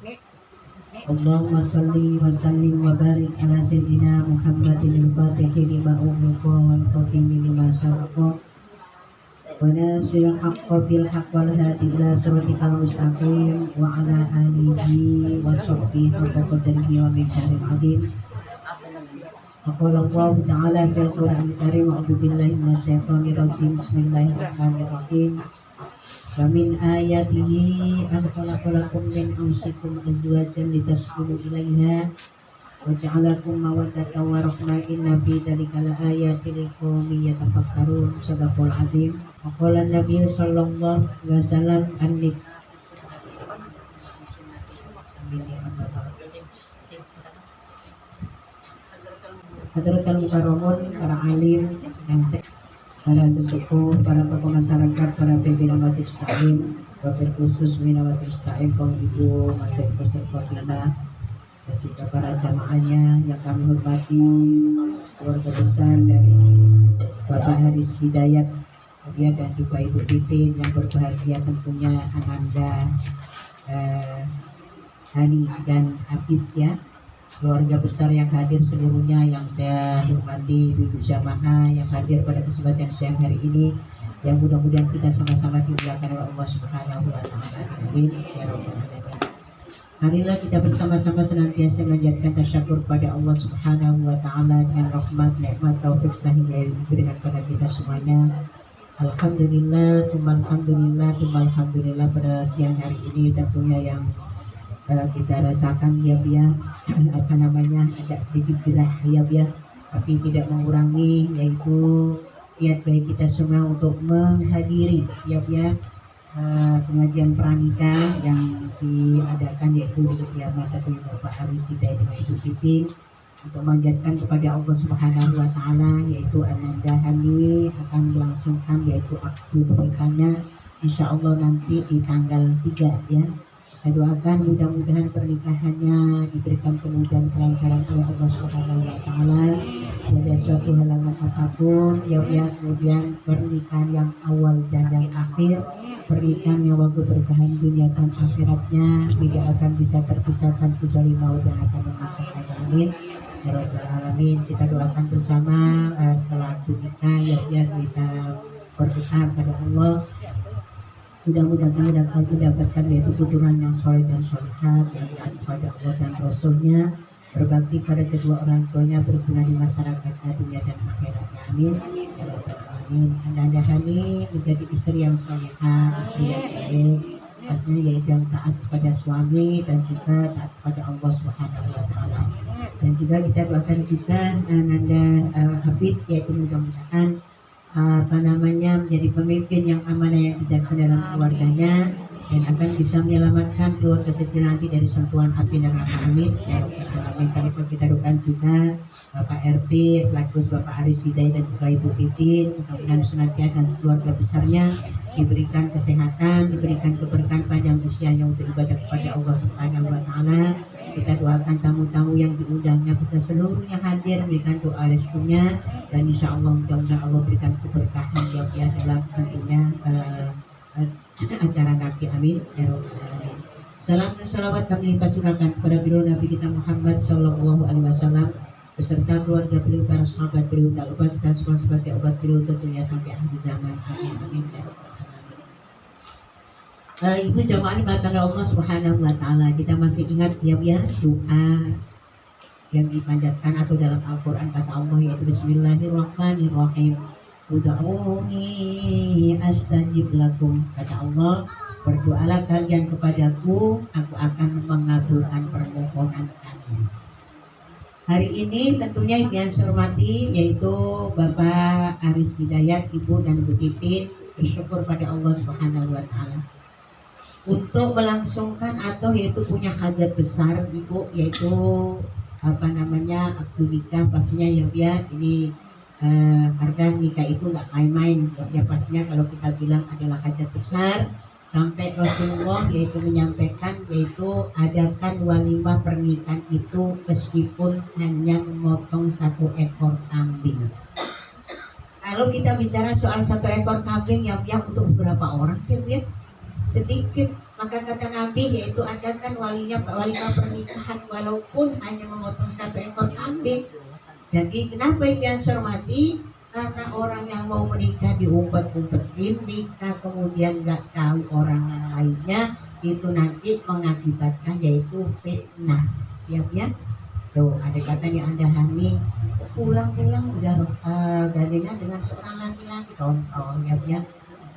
Allahumma shalli wa sallim wa barik ala sayyidina Muhammadin al-Fatihi lima ughliqa wal khatimi lima sabaqa wa nasiril haqqi bil haqqi wal hadi ila siratikal mustaqim wa ala alihi wa sahbihi haqqa qadrihi wa miqdaril azim. Qala Allah Ta'ala fil Qur'anil Karim, a'udzu billahi minasyaitonir rajim. Bismillahirrahmanirrahim. Wa min ayatihi an khalaqa lakum min anfusikum azwajan litaskunu ilaiha wa ja'alakum mawaddatan wa rahmah, inna fi dzalika laayatin liqaumin yatafakkarun. Shadaqal azim. Wa qala an-nabiy sallallahu alaihi wasallam annik Hadratul Mukarramun, para alim yang para sesepuh, para tokoh masyarakat, para pimpinan majelis taklim, wabil khusus pimpinan majelis taklim, kaum ibu, masyarakat peserta dan juga para jamaahnya yang kami hormati, keluarga besar dari Bapak Haris Hidayat, dan juga Ibu Titin yang berbahagia tentunya, Ananda, Hani dan Hafiz ya. Keluarga besar yang hadir seluruhnya yang saya hormati, ibu jamaah yang hadir pada kesempatan siang hari ini, yang mudah-mudahan kita sama-sama dimuliakan oleh Allah Subhanahu wa Ta'ala. Amin ya rabbal alamin. Marilah kita bersama-sama senantiasa menjadikan tasyakur pada Allah Subhanahu wa Ta'ala dengan rahmat, nikmat, taufik dan hidayah yang diberikan kepada kita semuanya. Alhamdulillah, alhamdulillah pada siang hari ini tentunya yang kita rasakan ya agak sedikit gerah ya tapi tidak mengurangi yaitu niat baik kita semua untuk menghadiri pengajian pranikah yang diadakan yaitu di kediaman dari Bapak Aris Hidayat dengan Ibu Siti untuk memanjatkan kepada Allah Subhanahu wa taala, yaitu Ananda Hani akan melangsungkan yaitu akad pernikahannya insyaallah nanti di tanggal 3 ya. Saya doakan mudah-mudahan pernikahannya diberikan kemudahan kelancaran oleh Allah Subhanahu wa taala, tidak ada suatu halangan apapun ya, kemudian pernikahan yang awal dan yang akhir, pernikahan yang waktu berkahan dunia dan akhiratnya tidak akan bisa terpisahkan kecuali maut yang akan memisahkan. Amin ya rabbal alamin. Kita doakan bersama setelah akad nikah ya kita berdoa kepada Allah, mudah-mudahan kita dapat mendapatkan yaitu keturunan yang soleh dan solehah yang taat kepada Allah dan Rasulnya, berbakti pada kedua orang tuanya, berguna di masyarakatnya dunia dan akhiratnya. Amin ya rabbal alamin. Anda kami menjadi istri yang solehah, istri yang baik, artinya yaitu yang taat kepada suami dan juga taat kepada Allah Subhanahu wa taala. Dan juga kita doakan juga Nanda Habib, yaitu mudah-mudahan menjadi pemimpin yang amanah yang bijaksana dalam keluarganya dan akan bisa menyelamatkan keluarga kecil nanti dari sentuhan api neraka. Amin ya rabbal alamin. Kali kita doakan juga Bapak RT selaku Bapak Aris Hidayat dan juga Ibu Titin, mudah-mudahan senantiasa dan keluarga besarnya diberikan kesehatan, diberikan keberkahan panjang usianya untuk ibadah kepada Allah Subhanahu wa taala. Kita doakan tamu-tamu yang diundangnya bisa seluruhnya hadir, berikan doa restunya, dan insya Allah mudah-mudahan Allah berikan keberkahan yang dalam tentunya acara nanti. Amin ya rabbal alamin. Salam dan salawat kami lipat curahkan kepada beliau Nabi kita Muhammad Sallallahu Alaihi Wasallam beserta keluarga beliau, para sahabat beliau, tak lupa kita semua sebagai obat beliau tentunya sampai akhir zaman. Amin amin ya rabbal alamin. Ibu jamaah dimatakan Allah Subhanahu wa taala, kita masih ingat ya doa yang dipanjatkan atau dalam Al-Qur'an kata Allah yaitu Bismillahirrahmanirrahim. Ud'uni astajib lakum, kata Allah, berdoalah kalian kepadaku, aku akan mengabulkan permohonan kalian. Hari ini tentunya yang saya hormati yaitu Bapak Aris Hidayat, Ibu dan Bu Titin bersyukur pada Allah Subhanahu wa taala untuk melangsungkan atau yaitu punya hajat besar Ibu, yaitu akad nikah. Pastinya ya ini karena nikah itu nggak main-main ya, pastinya kalau kita bilang adalah hajat besar sampai Rasulullah yaitu menyampaikan yaitu adakan walimah pernikahan itu meskipun hanya memotong 1 ekor kambing. Kalau kita bicara soal 1 ekor kambing yang untuk beberapa orang sih ya sedikit, maka kata Nabi yaitu adakan walimah pernikahan walaupun hanya memotong 1 ekor kambing. Jadi kenapa yang saya hormati? Karena orang yang mau menikah diumpet-umpetin nikah kemudian nggak tahu orang lainnya, itu nanti mengakibatkan yaitu fitnah ya. Tuh ada katanya Anda Hani pulang-pulang udah gandengan dengan seorang laki-laki, contoh ya,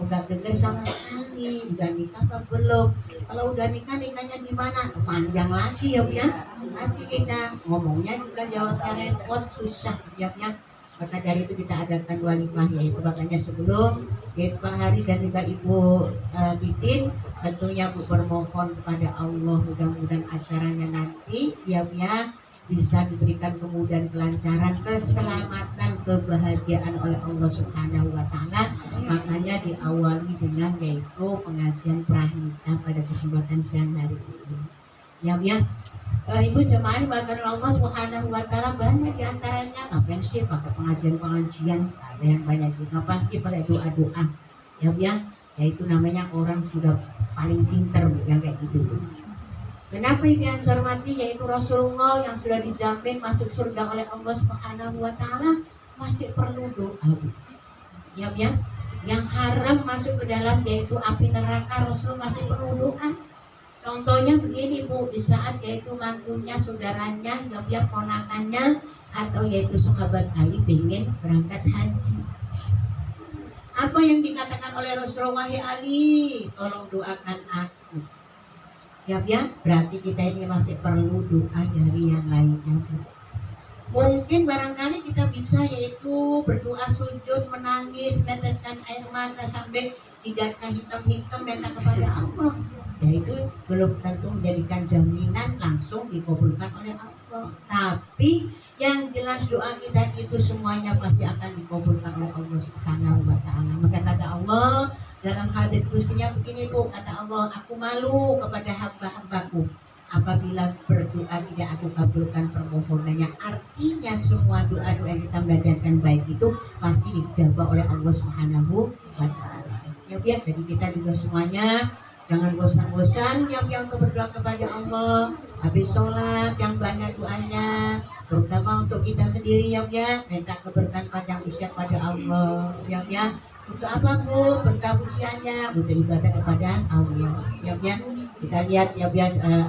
udah dengar sama sekali udah nikah apa belum. Kalau udah nikahnya di mana panjang lagi ya, pasti kita ngomongnya juga jawabnya repot susah ya. Maka dari itu kita adakan walimah yaitu makanya sebelum yaitu Pak Haris dan juga Ibu Titin tentunya Bu bermohon kepada Allah mudah-mudahan acaranya nanti ya bisa diberikan kemudahan, kelancaran, keselamatan, kebahagiaan oleh Allah Subhanahu wa taala. Makanya diawali dengan yaitu pengajian pranikah pada kesempatan siang hari ini. Ya Ibu jemaah bahkan Allah Subhanahu wa taala banyak diantaranya ngapain sih pakai pengajian, ada yang banyak juga ngapain sih pakai doa-doa ya, yaitu namanya orang sudah paling pintar yang kayak gitu. Kenapa yang saya hormati yaitu Rasulullah yang sudah dijamin masuk surga oleh Allah Subhanahu wa taala masih perlu doa ya, yang haram masuk ke dalam yaitu api neraka Rasul masih perlu doa. Contohnya begini Bu, di saat yaitu mantunya, saudaranya, ya ponakannya atau yaitu sahabat Ali pengen berangkat haji, apa yang dikatakan oleh Rasulullah, ya Ali tolong doakan aku ya, berarti kita ini masih perlu doa dari yang lainnya Bu. Mungkin barangkali kita bisa yaitu berdoa sujud, menangis, meneteskan air mata sampai jidatnya hitam-hitam minta kepada Allah. Ya itu belum tentu menjadikan jaminan langsung dikabulkan oleh Allah. Tapi yang jelas doa kita itu semuanya pasti akan dikabulkan oleh Allah Subhanahu wa taala. Maka kata Allah dalam hadits kursinya begini Bu, kata Allah, aku malu kepada hamba-hambaku apabila berdoa tidak aku kabulkan permohonannya. Artinya semua doa-doa yang kita panjatkan baik itu pasti dijawab oleh Allah Subhanahu wa taala. Ya biar jadi kita juga semuanya jangan bosan-bosan ya untuk berdoa kepada Allah. Habis sholat yang banyak doanya, terutama untuk kita sendiri ya minta keberkahan panjang usia pada Allah ya. Untuk apa Bu? Berkah usianya untuk ibadah kepada Allah ya. Kita lihat ya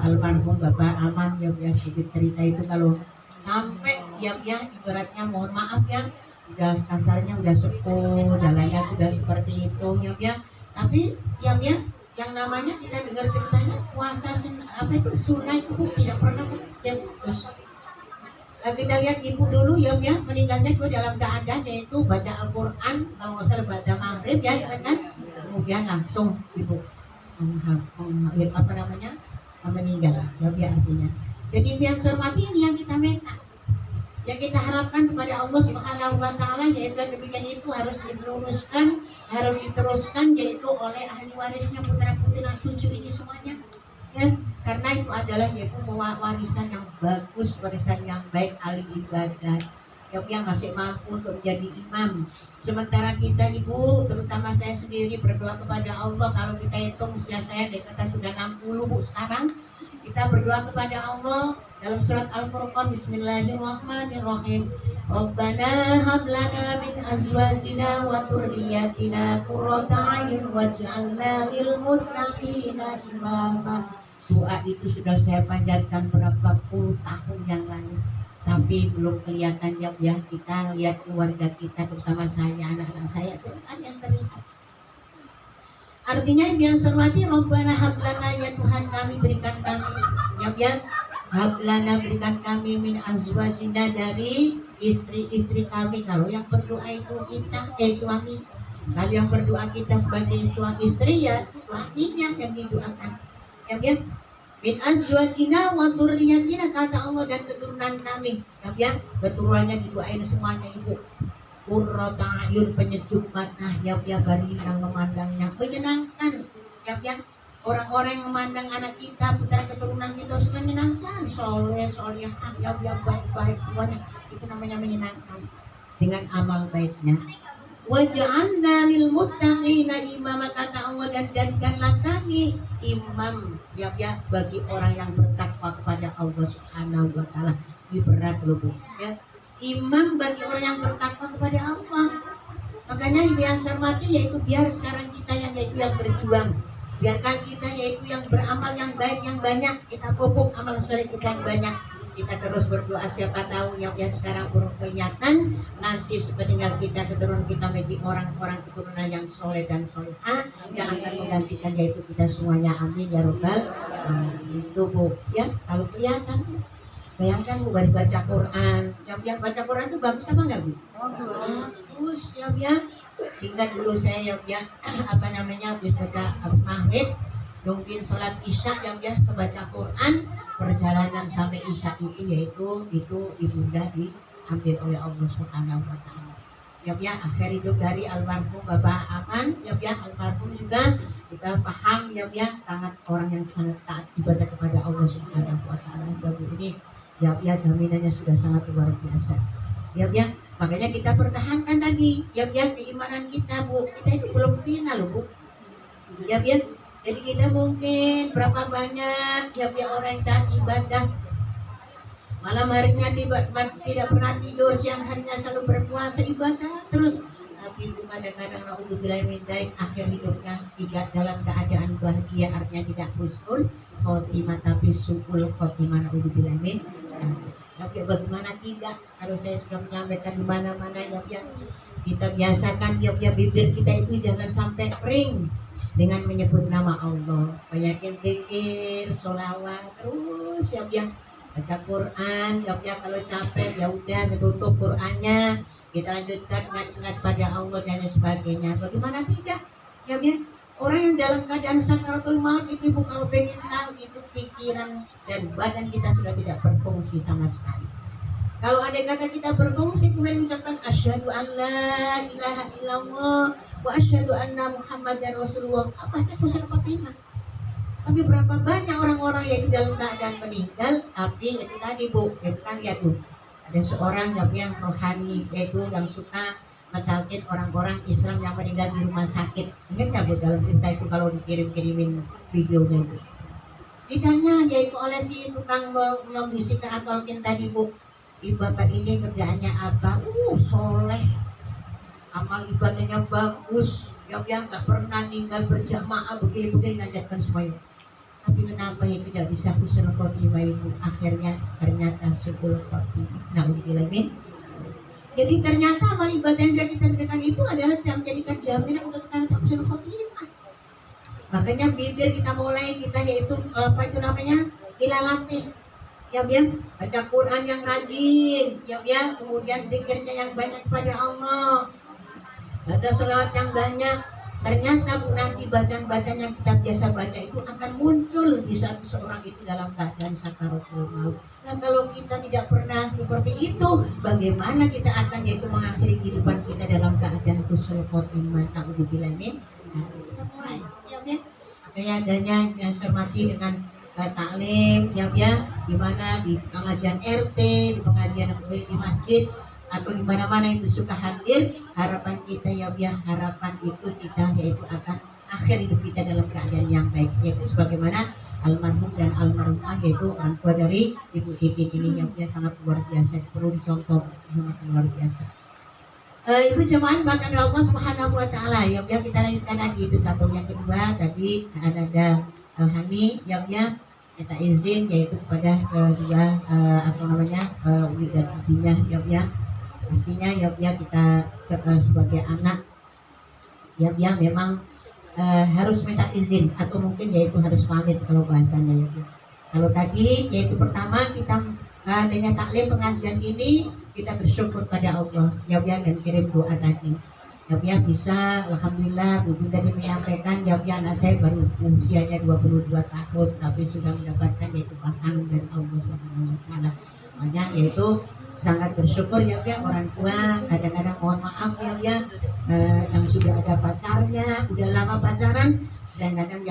almarhum Bapak Aman ya sedikit cerita itu kalau sampai ya ibaratnya mohon maaf ya udah kasarnya udah sepuh, jalannya sudah seperti itu ya. Tapi ya yang namanya kita dengar ceritanya puasa itu sunnah itu tidak pernah setiap putus. Kita lihat ibu dulu ya meninggalnya itu dalam keadaan yaitu baca Al-Quran, kalau nggak salah baca maghrib ya kan, kemudian langsung ibu meninggal ya artinya. Jadi yang hormati ini yang kita minta, yang kita harapkan kepada Allah Subhanahu wa taala, yaitu demikian itu harus diluruskan, harus diteruskan yaitu oleh ahli warisnya, putra-putri dan cucu ini semuanya ya, karena itu adalah yaitu warisan yang bagus, warisan yang baik, ahli ibadah yang masih mampu untuk menjadi imam. Sementara kita ibu, terutama saya sendiri berdoa kepada Allah, kalau kita hitung usia saya kata sudah 60 Bu sekarang, kita berdoa kepada Allah dalam surat Al-Furqan, Bismillahirrahmanirrahim. Rabbana hab lana min azwajina wa dhurriyyatina qurrata a'yun waj'alna lil muttaqina imama. Doa itu sudah saya panjatkan berapa puluh tahun yang lalu, tapi belum kelihatan ya kita lihat keluarga kita, terutama saya, anak-anak saya itu kan yang terlihat. Artinya yang hormati, Rabbana hablana ya Tuhan kami berikan kami ya hablana berikan kami min azwajina dari istri-istri kami. Kalau yang berdoa itu kita suami, kalau yang berdoa kita sebagai suami istri ya suaminya yang didoakan ya min azwajina wa dzurriyyatina, kata Allah, dan keturunan kami ya keturunannya didoain semuanya ibu. Qurrata a'yun, penyejuk mata ya bari yang memandangnya menyenangkan ya orang-orang yang memandang anak kita, putra keturunan kita sudah menyenangkan, soleh ya baik-baik semuanya, itu namanya menyenangkan dengan amal baiknya. Waj'alna lil muttaqina imama, kata Allah, dan jadikanlah kami imam ya bagi orang yang bertakwa kepada Allah Subhanahu wa taala. Ini berat loh Bu ya, imam bagi orang yang bertakwa kepada Allah. Makanya yang saya hormati yaitu biar sekarang kita yang yaitu yang berjuang, biarkan kita yaitu yang beramal yang baik yang banyak, kita pupuk amal soleh kita yang banyak. Kita terus berdoa, siapa tahu yang sekarang belum kelihatan, nanti sepeninggal kita keturunan kita menjadi orang-orang keturunan yang soleh dan solehah yang akan menggantikan yaitu kita semuanya, amin ya robbal alamin. Itu Bu ya, kalau kelihatan bayangkan Bu baca Quran yang baca Quran itu bagus apa enggak Bu? Bagus ya. Ingat dulu saya habis maghrib mungkin sholat isya yang biasa baca Quran, perjalanan sampai isya itu yaitu ibunda diambil oleh Allah Subhanahu wa taala. Ya akhir hidup dari almarhum Bapak Aman ya almarhum juga kita paham ya sangat orang yang sangat taat ibadah kepada Allah Subhanahu wa taala. Ini ya jaminannya sudah sangat luar biasa. Ya makanya kita pertahankan tadi ya keimanan kita Bu. Kita itu belum final loh Bu. Ya jadi kita mungkin berapa banyak ya orang yang taat ibadah, malam harinya tidak pernah tidur, siang harinya selalu berpuasa ibadah terus, tapi itu kadang-kadang naudzubillah min dzalik akhir hidupnya tidak dalam keadaan bahagia, artinya tidak husnul khotimah tapi su'ul khotimah, naudzubillah min dzalik. Tapi bagaimana tidak, kalau saya sudah menyampaikan di mana-mana ya kita biasakan ya bibir kita itu jangan sampai kering dengan menyebut nama Allah, banyakin zikir, sholawat terus ya baca Quran, ya kalau capek ya udah ditutup Qurannya, kita lanjutkan ingat-ingat pada Allah dan sebagainya. Bagaimana tidak? Ya orang yang dalam keadaan sakaratul maut itu kalau pengen tahu itu pikiran dan badan kita sudah tidak berfungsi sama sekali. Kalau ada kata kita berfungsi, kemudian ucapkan asyhadu an la ilaha illallah wa asyhadu anna muhammadar rasulullah, apa sih husnul khotimah. Tapi berapa banyak orang-orang yang dalam keadaan meninggal, tapi itu tadi Bu, itu kan ya tuh ada seorang yang rohani, yaitu yang suka mentalkin orang-orang Islam yang meninggal di rumah sakit. Ingat nggak Bu dalam cerita itu kalau dikirim-kirimin videonya itu? Ditanya yaitu oleh si tukang membisikkan talkin tadi Bu, bapak ini kerjaannya apa? Soleh, amal ibadahnya bagus, yang nggak pernah ninggal berjamaah begini-begini, lanjutkan semuanya. Tapi kenapa ya tidak bisa husnul khotimah itu? Akhirnya ternyata su'ul khotimah. Na'udzubillah min. Jadi ternyata amal ibadah yang sudah kita kerjakan itu adalah tidak menjadikan jaminan untuk kita husnul khotimah. Makanya bibir kita mulai kita yaitu apa itu namanya? Ilalatih. Ya baca Quran yang rajin, ya kemudian zikirnya yang banyak kepada Allah, baca sholawat yang banyak. Ternyata nanti bacaan-bacaan yang kita biasa baca itu akan muncul di saat seseorang itu dalam keadaan sakaratul maut. Nah kalau kita tidak pernah seperti itu, bagaimana kita akan yaitu mengakhiri kehidupan kita dalam keadaan husnul khotimah? Na'udzubillah min. Kita mulai, ya adanya yang cermati dengan taklim, ya di mana di pengajian RT, di pengajian di masjid atau di mana-mana yang suka hadir. Harapan kita harapan itu kita yaitu akan akhir hidup kita dalam keadaan yang baik, yaitu sebagaimana almarhum dan almarhumah yaitu orang tua dari Ibu Titin ini yang sangat luar biasa, perlu dicontoh, sangat luar biasa. Ibu jemaah bahkan Allah Subhanahu wa taala, kita lanjutkan lagi itu satu. Yang kedua tadi ada Hani minta izin yaitu kepada kedua Umi dan Abinya, pastinya kita sebagai anak memang harus minta izin atau mungkin yaitu harus pamit kalau bahasanya Kalau tadi yaitu pertama kita dengan taklim pengajian ini kita bersyukur pada Allah dan kirim doa tadi. Bisa, alhamdulillah Bu tadi menyampaikan anak saya baru usianya 22 tahun tapi sudah mendapatkan yaitu pasangan dari Allah Subhanahu wa taala. Makanya yaitu sangat bersyukur orang tua. Kadang-kadang mohon maaf yang sudah ada pacarnya, udah lama pacaran dan kadang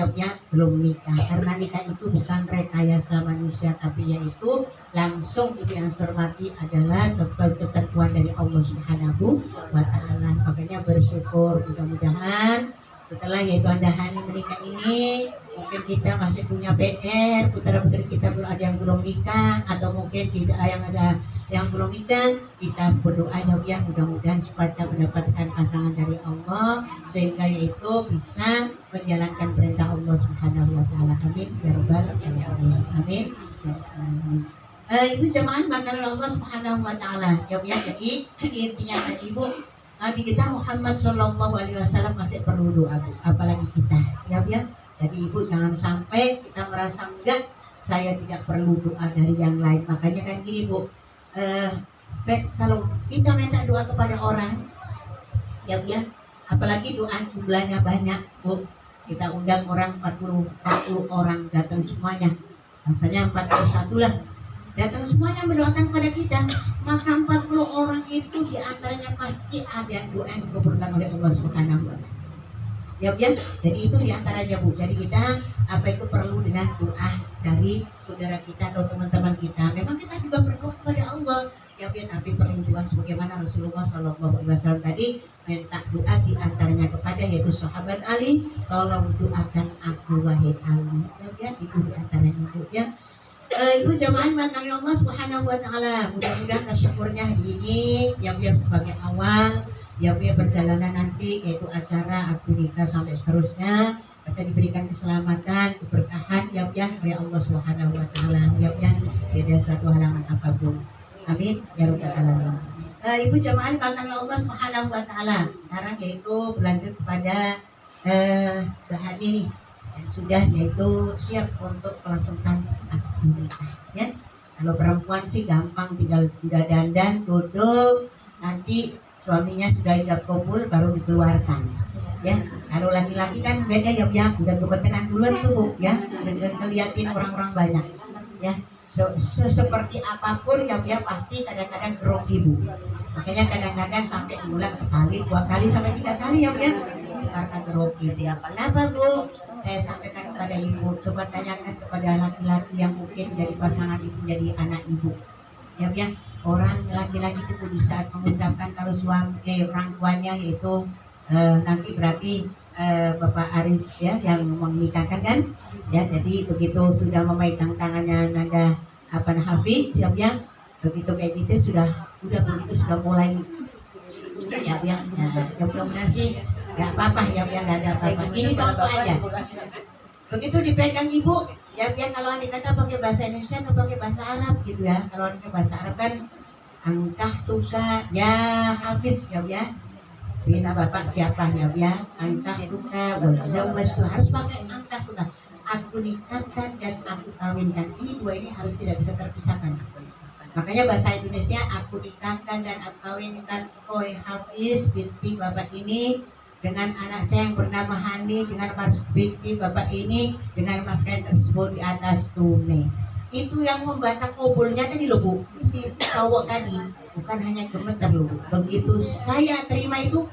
belum nikah, karena nikah itu bukan rekayasa manusia tapi yaitu langsung itu yang hormati adalah ketentuan dari Allah Subhanahu wa taala. Makanya bersyukur, mudah-mudahan setelah yaitu Anda Hani menikah ini, mungkin kita masih punya PR, putra-putri kita belum ada yang belum nikah, atau mungkin tidak ada yang belum nikah, kita berdoa mudah-mudahan supaya mendapatkan pasangan dari Allah sehingga yaitu bisa menjalankan perintah Allah Subhanahu wa taala. Amin ya rabbal alamin. Amin. Ibu jemaah makanan Allah Subhanahu wa taala. Jadi intinya tadi Ibu, Nabi kita Muhammad Shallallahu Alaihi Wasallam masih perlu doa, apalagi kita, Jadi Ibu jangan sampai kita merasa enggak, saya tidak perlu doa dari yang lain. Makanya kan gini Bu, kalau kita minta doa kepada orang, apalagi doa jumlahnya banyak Bu, kita undang orang 40 orang datang semuanya, rasanya 41 lah. Datang semuanya mendoakan kepada kita, maka 40 orang itu diantaranya pasti ada yang doa yang dikabulkan oleh Allah Subhanahu wa taala. Jadi itu diantaranya Bu. Jadi kita itu perlu dengan doa dari saudara kita atau teman-teman kita. Memang kita juga berdoa kepada Allah, tapi perlu doa sebagaimana Rasulullah Shallallahu Alaihi Wasallam tadi minta doa diantaranya kepada yaitu sahabat Ali, tolong doakan aku wahai Ali. Itu diantaranya Bu Ibu jemaah makanan Allah Subhanahu wa taala. Mudah-mudahan syukurnya hari ini sebagai awal perjalanan nanti yaitu acara akad nikah sampai seterusnya bisa diberikan keselamatan, keberkahan oleh Allah Subhanahu wa taala beda suatu halangan apapun. Amin ya rabbal alamin. Ibu jemaah makanan Allah Subhanahu wa taala. Sekarang yaitu berlanjut kepada bahan ini yang sudah yaitu siap untuk melangsungkan akad nikah Kalau perempuan sih gampang, tinggal udah dandan, tutup, nanti suaminya sudah ijab kabul baru dikeluarkan. Ya, kalau laki-laki kan beda ya, udah kebetulan duluan tuh Bu, ya, udah ngeliatin orang-orang banyak. Ya, seperti apapun ya pasti kadang-kadang grogi Bu. Makanya kadang-kadang sampai bulan sekali, 2 kali sampai 3 kali ya karena grogi. Kenapa Bu? Saya sampaikan kepada ibu, coba tanyakan kepada laki-laki yang mungkin dari pasangan itu jadi anak ibu. Ya, orang laki-laki itu di saat mengucapkan kalau suami orang tuanya yaitu nanti berarti Bapak Arif ya yang menikahkan kan, ya jadi begitu sudah memegang tangannya nada Hafiz ya, begitu kayak gitu sudah begitu sudah mulai ya mudah-mudahan sih nggak apa-apa ya nggak ada apa-apa. Ini contoh aja. Begitu dipegang ibu ya kalau anda kata pakai bahasa Indonesia atau pakai bahasa Arab gitu ya. Kalau pakai bahasa Arab kan angkah tusa ya Hafiz ya. Bina bapak siapa ya angkah tuka wazawaj harus pakai angkah tuka. Aku nikahkan dan aku kawinkan. Ini dua ini harus tidak bisa terpisahkan. Makanya bahasa Indonesia aku nikahkan dan aku kawinkan Koi Hafiz binti bapak ini dengan anak saya yang bernama Hani dengan mas binti bapak ini dengan mas kain tersebut di atas tunai. Itu yang membaca kabulnya tadi loh Bu, si cowok tadi bukan hanya gemeter loh Bu. Begitu saya terima itu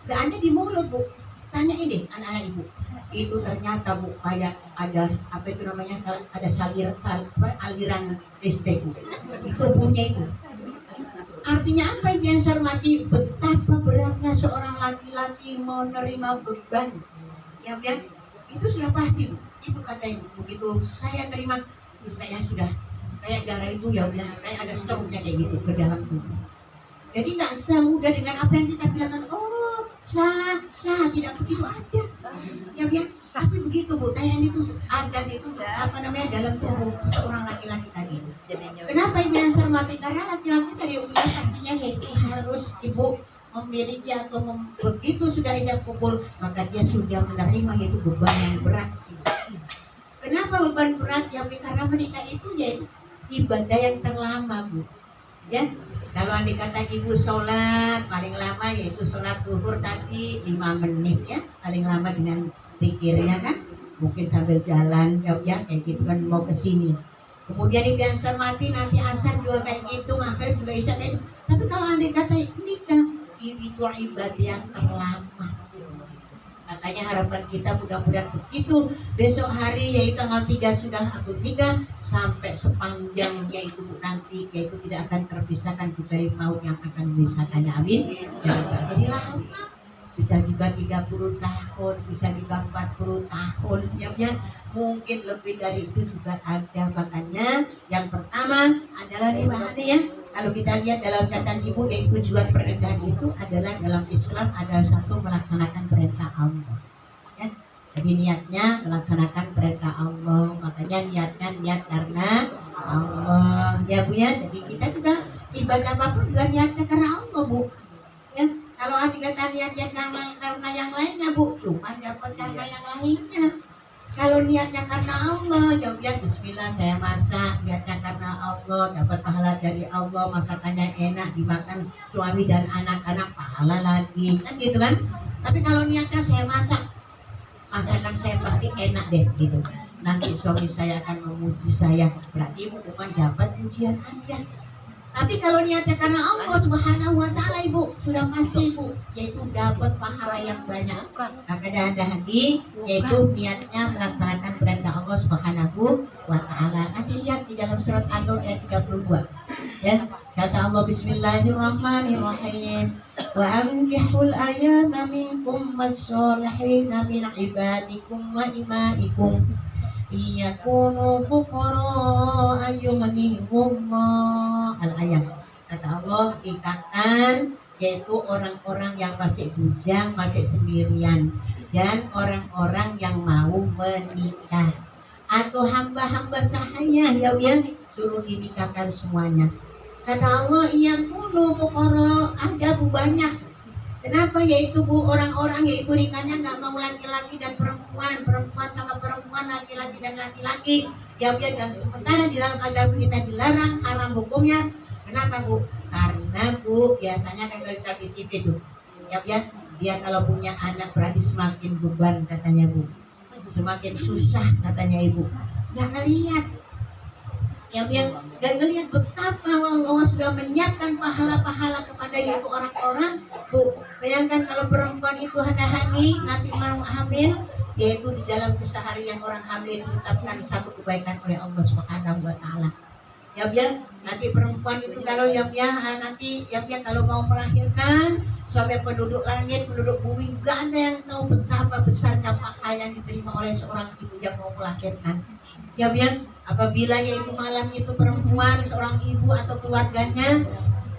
gak hanya di mulut Bu, tanya ini anak-anak ibu itu ternyata Bu kayak ada apa itu namanya, ada aliran listrik Bu. Itu bunyinya itu artinya apa yang saya hormati, betapa beratnya seorang laki-laki menerima beban ya itu sudah pasti Bu. Ibu kata ibu begitu saya terima terus kayaknya sudah kayak darah itu ya kayak ada stroke-nya kayak gitu ke dalam tubuh. Jadi nggak semudah dengan apa yang kita bilangkan, oh sah tidak begitu aja ya tapi begitu Bu, kayak itu ada itu apa namanya dalam tubuh seorang laki-laki tadi. Kenapa ibu yang saya hormati? Karena laki-laki tadi pastinya yaitu harus ibu memiliki atau begitu sudah ijab kabul maka dia sudah menerima yaitu beban yang berat. Kenapa beban berat ya? Karena menikah itu yaitu ibadah yang terlama Bu. Ya, kalau andai kata ibu sholat paling lama yaitu sholat zuhur tadi 5 menit ya, paling lama dengan pikirnya kan, mungkin sambil jalan ya kayak gitu kan mau ke sini. Kemudian ibu yang mati nanti asar juga kayak gitu, maghrib juga isya kayak gitu. Tapi kalau andai kata nikah itu ibadah yang terlama. Makanya harapan kita mudah-mudahan begitu besok hari yaitu tanggal 3 sudah aku nikah sampai sepanjang yaitu nanti yaitu tidak akan terpisahkan kecuali maut yang akan memisahkannya. Amin. Jadi lama bisa juga 30 tahun, bisa juga 40 tahun ya mungkin lebih dari itu juga ada. Makanya yang pertama adalah ribahani ya. Kalau kita lihat dalam catatan ibu yaitu tujuan pernikahan itu adalah dalam Islam adalah satu melaksanakan perintah Allah ya. Jadi niatnya melaksanakan perintah Allah, makanya niatnya niat karena Allah ya Bu ya. Jadi kita juga ibadah apapun juga niatnya karena Allah Bu ya. Kalau kata niatnya karena yang lainnya Bu cuma dapat karena yang lainnya. Kalau niatnya karena Allah, ya bismillah saya masak, niatnya karena Allah, dapat pahala dari Allah, masakannya enak, dimakan suami dan anak-anak, pahala lagi, kan gitu kan? Tapi kalau niatnya saya masak, masakan saya pasti enak deh, gitu. Nanti suami saya akan memuji saya, berarti bukan dapat pujian aja. Tapi kalau niatnya karena Allah Subhanahu wa Ta'ala Ibu, sudah pasti Ibu, yaitu dapat pahala yang banyak. Maka ada hati, yaitu niatnya melaksanakan perintah Allah Subhanahu wa Ta'ala. Nanti lihat di dalam surat An-Nur ayat 32. Ya, kata Allah Bismillahirrahmanirrahim. Wa ankihul ayama minkum was-solihina min ibadikum wa imaikum. Iyakunu fuqara ayyumanihumullah. Al-ayat. Kata Allah, ikatan yaitu orang-orang yang masih bujang, masih sendirian, dan orang-orang yang mau menikah atau hamba-hamba sahaya yang suruh dinikahkan semuanya. Kata Allah, iyakunu fuqara, ada bu banyak. Kenapa? Yaitu bu orang-orang yaitu nikahnya nggak mau laki-laki dan perempuan perempuan, perempuan sama perempuan, laki-laki dan laki-laki. Ya biar dan sementara di dalam agama kita dilarang, haram hukumnya. Kenapa Bu? Karena Bu biasanya kan kalau kita di TV tuh, ya dia kalau punya anak berarti semakin beban katanya Bu, semakin susah katanya Ibu. Nggak ngelihat, ya nggak ngelihat betapa Allah sudah menyiapkan pahala-pahala kepada itu orang-orang. Bu, bayangkan kalau perempuan itu hani nanti mau hamil, yaitu di dalam keseharian orang hamil ditetapkan satu kebaikan oleh Allah Subhanahu wa taala. Ya nanti perempuan itu kalau nanti kalau mau melahirkan sampai penduduk langit, penduduk bumi, gak ada yang tahu betapa besarnya pahala yang diterima oleh seorang ibu yang mau melahirkan. Ya apabila yaitu malam itu perempuan, seorang ibu atau keluarganya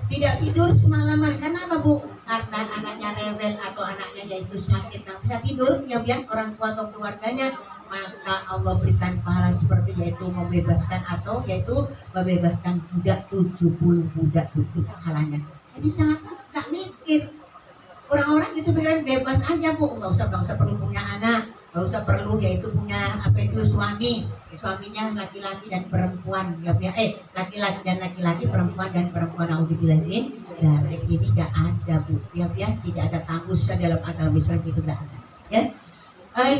tidak tidur semalaman. Kenapa Bu? Karena anaknya rewel atau anaknya yaitu sakit, tak bisa tidur, ya orang tua atau keluarganya, maka Allah berikan pahala seperti yaitu membebaskan atau yaitu membebaskan budak 70 budak itu pahalanya. Jadi sangat gak mikir. Orang-orang gitu pikiran bebas aja Bu, nggak usah perlu punya anak, nggak usah perlu yaitu punya suaminya laki-laki dan perempuan, laki-laki dan laki-laki, perempuan dan perempuan. Nauzubillahin dzalik, ini nggak ada Bu, tidak ada kamus dalam agama Islam, itu nggak ada. Ya,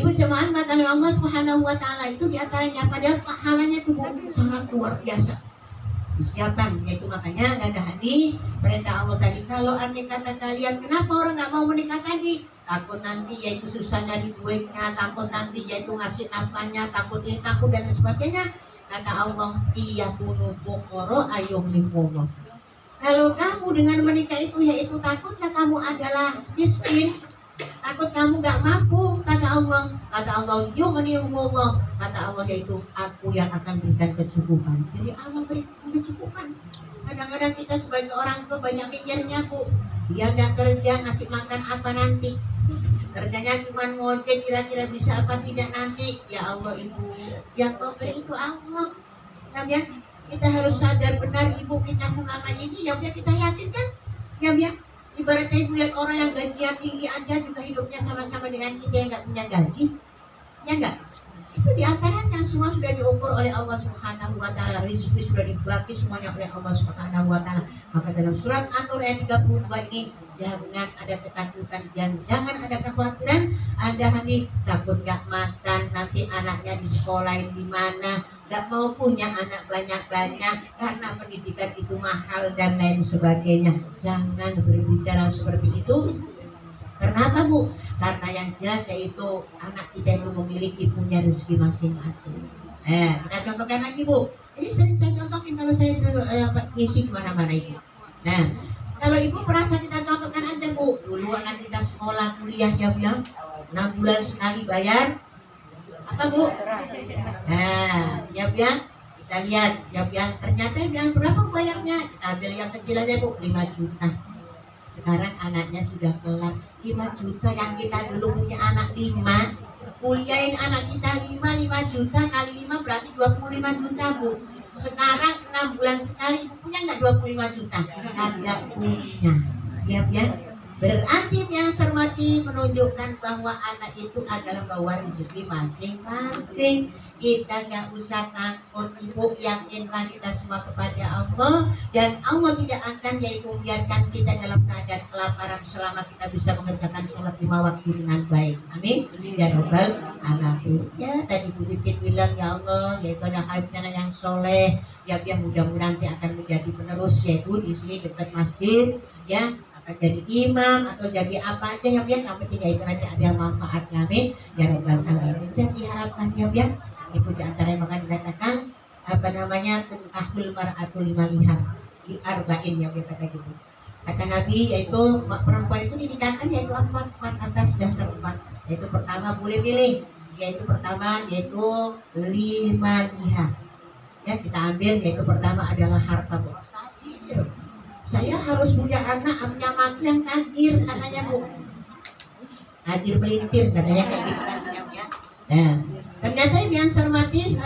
Ibu jemaah mata Allah Subhanahu wa taala itu diantaranya padahal pahalanya itu Bu sangat luar biasa. Disiapkan, yaitu makanya ada hadis perintah Allah tadi, kalau andai kata kalian kenapa orang nggak mau menikah tadi, takut nanti yaitu susah dari duitnya, takut nanti yaitu ngasih nafkahnya, takut ini takut dan sebagainya. Kata Allah, iya kunu fuqara ayyuhumullah. Kalau kamu dengan menikah itu yaitu takutnya kamu adalah miskin, takut kamu gak mampu, kata Allah yughnihumullah, kata Allah yaitu aku yang akan berikan kecukupan. Jadi Allah berikan kecukupan. Kadang-kadang kita sebagai orang tua banyak mikirnya Bu, dia gak kerja ngasih makan apa nanti, kerjanya cuma ngojek, kira-kira bisa apa tidak nanti. Ya Allah Ibu, yang kau beri itu Allah. Ya kita harus sadar benar Ibu, kita selama ini kita yakin kan, ibaratnya Ibu lihat orang yang gajinya tinggi aja juga hidupnya sama-sama dengan kita yang nggak punya gaji, ya enggak? Itu diantaranya semua sudah diukur oleh Allah Subhanahu wa taala, rezeki sudah dibagi semuanya oleh Allah Subhanahu wa taala. Maka dalam surat An-Nur ayat 32 ini jangan ada ketakutan, jangan ada kekhawatiran, ada hati takut gak makan, nanti anaknya di sekolah di mana, gak mau punya anak banyak-banyak karena pendidikan itu mahal dan lain sebagainya. Jangan berbicara seperti itu. Kenapa Bu? Karena yang jelas yaitu anak kita itu memiliki punya rezeki masing-masing. Kita contohkan lagi Bu. Ini sering saya contohin kalau saya ngisi kemana-mana itu. Nah, kalau Ibu merasa kita contohkan aja Bu. Dulu anak kita sekolah kuliah 6 bulan sekali bayar apa Bu? Nah, kita lihat ternyata yang berapa bayarnya? Kita ambil yang kecil aja Bu, 5 juta. Sekarang anaknya sudah kelar 5 juta. Yang kita dulu punya anak 5, kuliahin anak kita 5 juta kali 5 berarti 25 juta Bu. Sekarang 6 bulan sekali punya nggak 25 juta? Agak punya. Berarti yang cermati menunjukkan bahwa anak itu adalah bawa rezeki masing-masing. Kita nggak usah takut Ibu, yakinlah kita semua kepada Allah, dan Allah tidak akan yaitu membiarkan kita dalam keadaan kelaparan selama kita bisa mengerjakan sholat 5 waktu dengan baik. Amin ya rabbal alamin. Ya tadi Bu Titin bilang ya Allah yaitu ada hafidana yang soleh, ya mudah-mudahan nanti akan menjadi penerus yaitu di sini dekat masjid, ya akan jadi imam atau jadi apa aja yang penting yaitu nanti ada manfaatnya. Amin ya rabbal alamin. Dan diharapkan itu diantara yang akan dikatakan tunkahul mar'atul malihat di arba'in kata gitu. Kata Nabi yaitu perempuan itu dinikahkan yaitu 4 atas dasar 4. Yaitu pertama boleh pilih, yaitu pertama yaitu 5 lihat. Ya kita ambil yaitu pertama adalah harta Bu. Saya harus punya anak, punya mantu yang tajir katanya Bu. Tajir melintir katanya kayak gitu kan ya. Nah, ternyata yang cermati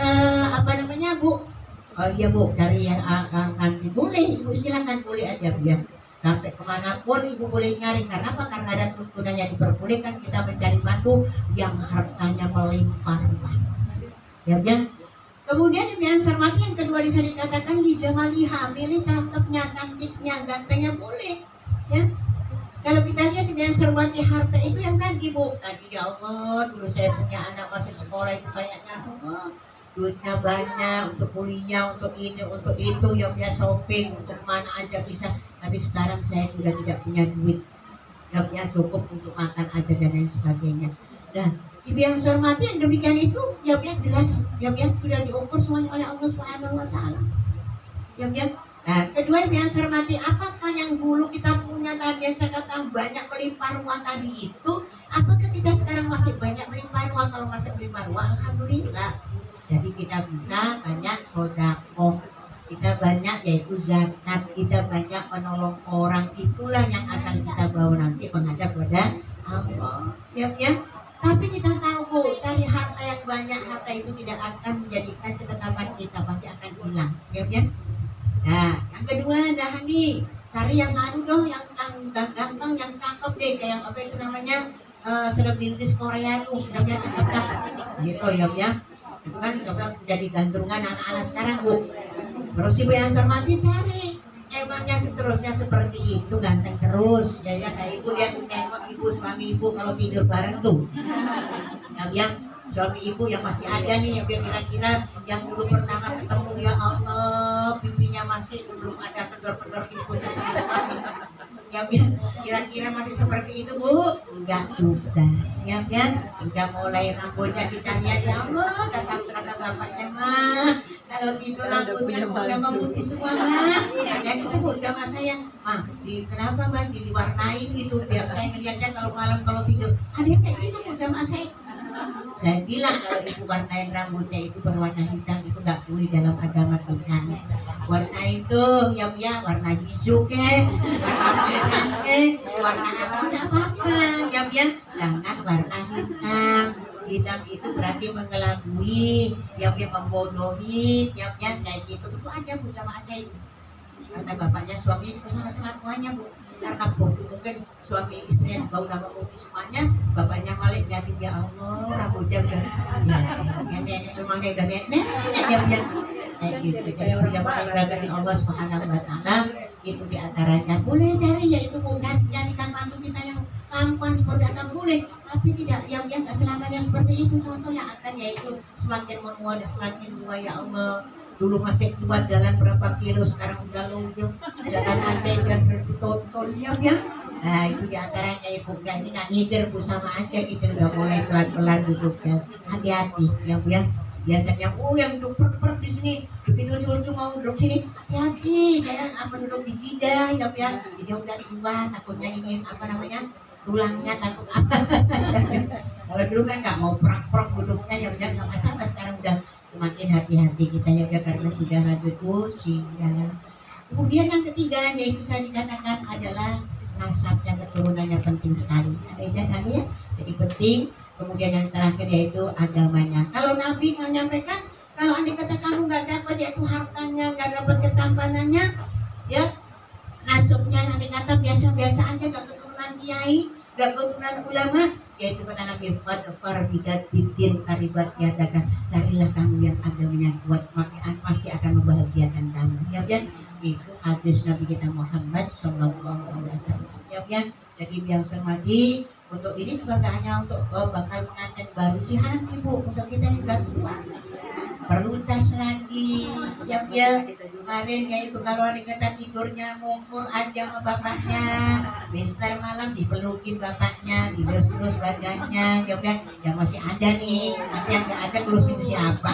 Bu? Oh iya Bu, dari yang nanti boleh Ibu silakan boleh aja sampai kemanapun ibu boleh nyari. Karena apa? Karena ada tuntunannya, diperbolehkan kita mencari mantu yang hartanya melimpah-limpah. Ya, ya. Kemudian yang hormati yang kedua bisa dikatakan dijamaliha, milih cakepnya, cantiknya, gantengnya boleh. Ya. Kalau kita lihat yang hormati harta itu yang tadi Bu, tadi ya Allah, dulu saya punya anak masih sekolah itu kayaknya Allah, duitnya banyak untuk kuliah, untuk ini, untuk itu, yang punya shopping, untuk mana aja bisa. Tapi sekarang saya sudah tidak punya duit, nggak punya cukup untuk makan aja dan lain sebagainya. Nah, ibu yang saya hormati yang demikian itu, ya jelas, ya sudah diukur semuanya oleh Allah Subhanahu Wa Taala. Ya. Nah, kedua ibu yang saya hormati, apakah yang dulu kita punya tadi saya katakan banyak melimpah ruah tadi itu, apakah kita sekarang masih banyak melimpah ruah? Kalau masih melimpah ruah, alhamdulillah. Jadi kita bisa banyak sedekah, kita banyak yaitu zakat, kita banyak menolong orang, itulah yang akan kita bawa nanti menghadap kepada Allah. Ya. Tapi kita tahu Bu, cari harta yang banyak, harta itu tidak akan menjadikan ketetapan kita, pasti akan hilang. Ya. Nah, yang kedua adalah nih, cari yang dong, yang ganteng, yang cakep deh, kayak apa itu namanya, selebritis Korea tuh, namanya cakep gitu ya. Itu kan jadi gandrungan anak-anak sekarang Bu. Terus ibu yang hormati cari emangnya seterusnya seperti itu, ganteng terus ya, kayak ibu lihat tengok ibu suami ibu kalau tidur bareng tuh yang suami ibu yang masih ada nih, yang kira-kira yang dulu pertama ketemu ya Allah pipinya masih belum ada kendor-kendor ibunya sama suami ya, kira-kira masih seperti itu Bu? Enggak juga ya, udah mulai rambutnya kita lihat ya Allah, kata bapaknya mah kalau itu rambutnya udah memutih semua mah ya gitu Bu, sama saya mah kenapa mah diwarnain gitu biar saya ngeliatnya kalau malam kalau tidur ada kayak gitu Bu sama saya bilang kalau ibu warnain rambutnya itu berwarna hitam itu nggak boleh dalam agama kita. Warna itu ya warna hijau warna apa nggak apa-apa ya, jangan warna hitam. Hitam itu berarti mengelabui, ya membodohi, ya kayak gitu. Itu ada Bu sama saya. Kata bapaknya suami itu sama-sama tuanya Bu. Karena mungkin suami istrinya bau nama kopi semuanya, bapaknya malah liatin ya Allah rambutnya udah nenek memang udah nenek kayak gitu. Jadi berjamaah ibadah di Allah Subhanahu Wa Taala itu diantaranya boleh cari yaitu bukan jadikan mantu kita yang tampan seperti apa boleh, tapi tidak yang nggak selamanya seperti itu. Contohnya akan yaitu semakin menua dan semakin tua ya Allah. Dulu masih kuat jalan berapa kilo, sekarang udah lonjong jalan aja udah seperti tonton ya. Nah itu diantaranya ibu ini nggak ngider Bu sama aja gitu, udah mulai pelan-pelan duduknya, hati-hati ya Bu ya. Biasanya yang duduk perut di sini begitu lucu-lucu mau duduk sini hati-hati, jangan apa duduk di lidah ya Bu ya. Dia udah tua takutnya ini apa namanya tulangnya takut apa. Kalau dulu kan nggak mau prak-prak duduknya ya udah nggak masalah, sekarang udah semakin hati-hati kita ya karena sudah lanjut usia. Kemudian yang ketiga yaitu saya dikatakan adalah nasab dan keturunannya penting sekali. Ada ya, jadi penting. Kemudian yang terakhir yaitu agamanya. Kalau Nabi menyampaikan kalau andai kata kamu nggak dapat yaitu hartanya, nggak dapat ketampanannya, ya nasabnya andai kata biasa-biasa aja, nggak keturunan kiai, nggak keturunan ulama, yaitu kata Nabi fadfar bidatin karibat yadakan, carilah kamu yang agamanya kuat maka pasti akan membahagiakan kamu ya. Itu hadis Nabi kita Muhammad Sallallahu Alaihi Wasallam ya. Jadi yang semadi untuk ini juga tak hanya untuk bakal pengantin baru sih Bu, untuk kita yang sudah tua perlu cas lagi ya. Kemarin yaitu kalau hari kata tidurnya ngumpul aja sama bapaknya, besar malam dipelukin bapaknya, dilus-lus badannya ya. Yang masih ada nih, nanti yang nggak ada telusin siapa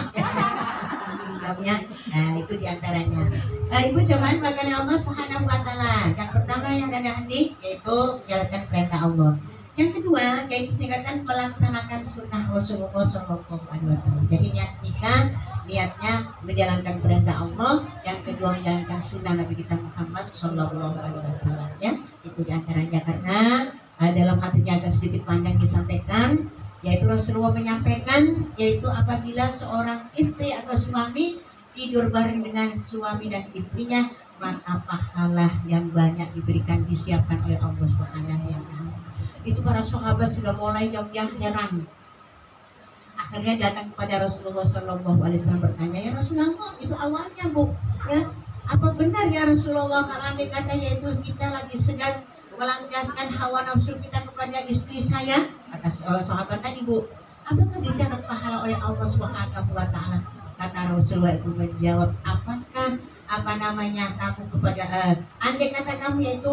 ya. Nah itu diantaranya. Ibu cobain makan Allah Subhanahu Wa Taala. Yang pertama yang ada hati yaitu menjalankan perintah Allah. Yang kedua yaitu singkatan melaksanakan sunnah Rasulullah SAW. Jadi niatnya menjalankan perintah Allah. Yang kedua menjalankan sunnah Nabi kita Muhammad SAW ya. Itu diantaranya karena dalam hadisnya agak sedikit panjang disampaikan, yaitu Rasulullah menyampaikan yaitu apabila seorang istri atau suami tidur bareng dengan suami dan istrinya maka pahala yang banyak diberikan disiapkan oleh Allah Subhanahu wa taala. Itu para sahabat sudah mulai yang heran. Akhirnya datang kepada Rasulullah Shallallahu Alaihi Wasallam bertanya, ya Rasulullah, itu awalnya Bu, ya apa benar ya Rasulullah kalau andai katanya itu kita lagi sedang melampiaskan hawa nafsu kita kepada istri saya, kata sahabat tadi Bu, apakah dicatat pahala oleh Allah Subhanahu wa taala? Kata Rasulullah itu menjawab, apakah kamu kepada andai kata kamu yaitu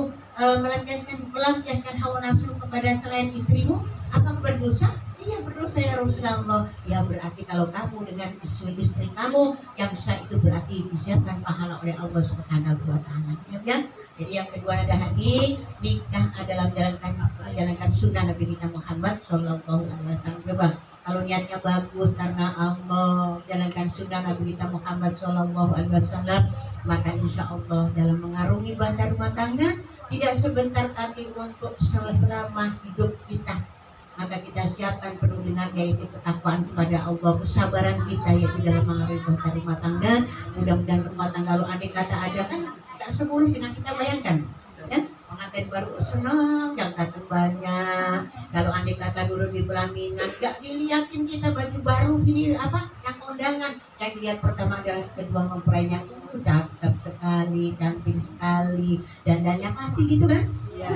melampiaskan hawa nafsu kepada selain istrimu, apakah berdosa? Iya berdosa ya Rasulullah. Ya berarti kalau kamu dengan istri kamu yang sah itu berarti disiapkan pahala oleh Allah Subhanahu wa taala. Ya. Jadi yang kedua ada hadis nikah adalah menjalankan sunnah Nabi kita Muhammad Shallallahu Alaihi Wasallam. Coba kalau niatnya bagus karena Allah jalankan sunnah Nabi kita Muhammad Shallallahu Alaihi Wasallam, maka insya Allah dalam mengarungi bahtera rumah tangga tidak sebentar tapi untuk selama hidup kita. Maka kita siapkan penuh dengan yaitu ketakwaan kepada Allah, kesabaran kita yaitu dalam mengarungi bahtera rumah tangga. Mudah-mudahan rumah tangga kalau andai kata ada kan tak semulus yang kita bayangkan. Ya, pengantin baru senang, yang datang banyak. Kalau andai kata dulu di pelaminan, gak dilihatin kita baju baru ini apa, yang kondangan. Yang dilihat pertama adalah kedua mempelainya, cakep sekali, cantik sekali, dandannya pasti gitu kan? Ya,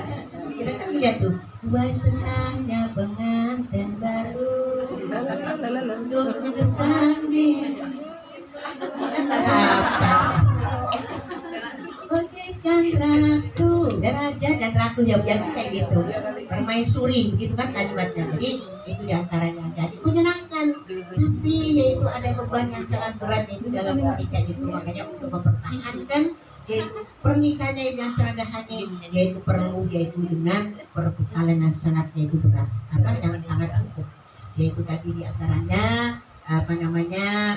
kita kan lihat tuh, wah senangnya pengantin baru untuk bersanding. Bagaikan ratu, raja dan ratu ya kayak gitu, permaisuri gitu kan kalimatnya. Jadi itu diantaranya jadi menyenangkan, tapi yaitu ada beban yang sangat berat yaitu dalam menikah itu. Makanya untuk mempertahankan yaitu pernikahannya yang sederhana yaitu perlu yaitu dengan perbekalan yang sangat yaitu berat, apa jangan sangat cukup. Yaitu tadi diantaranya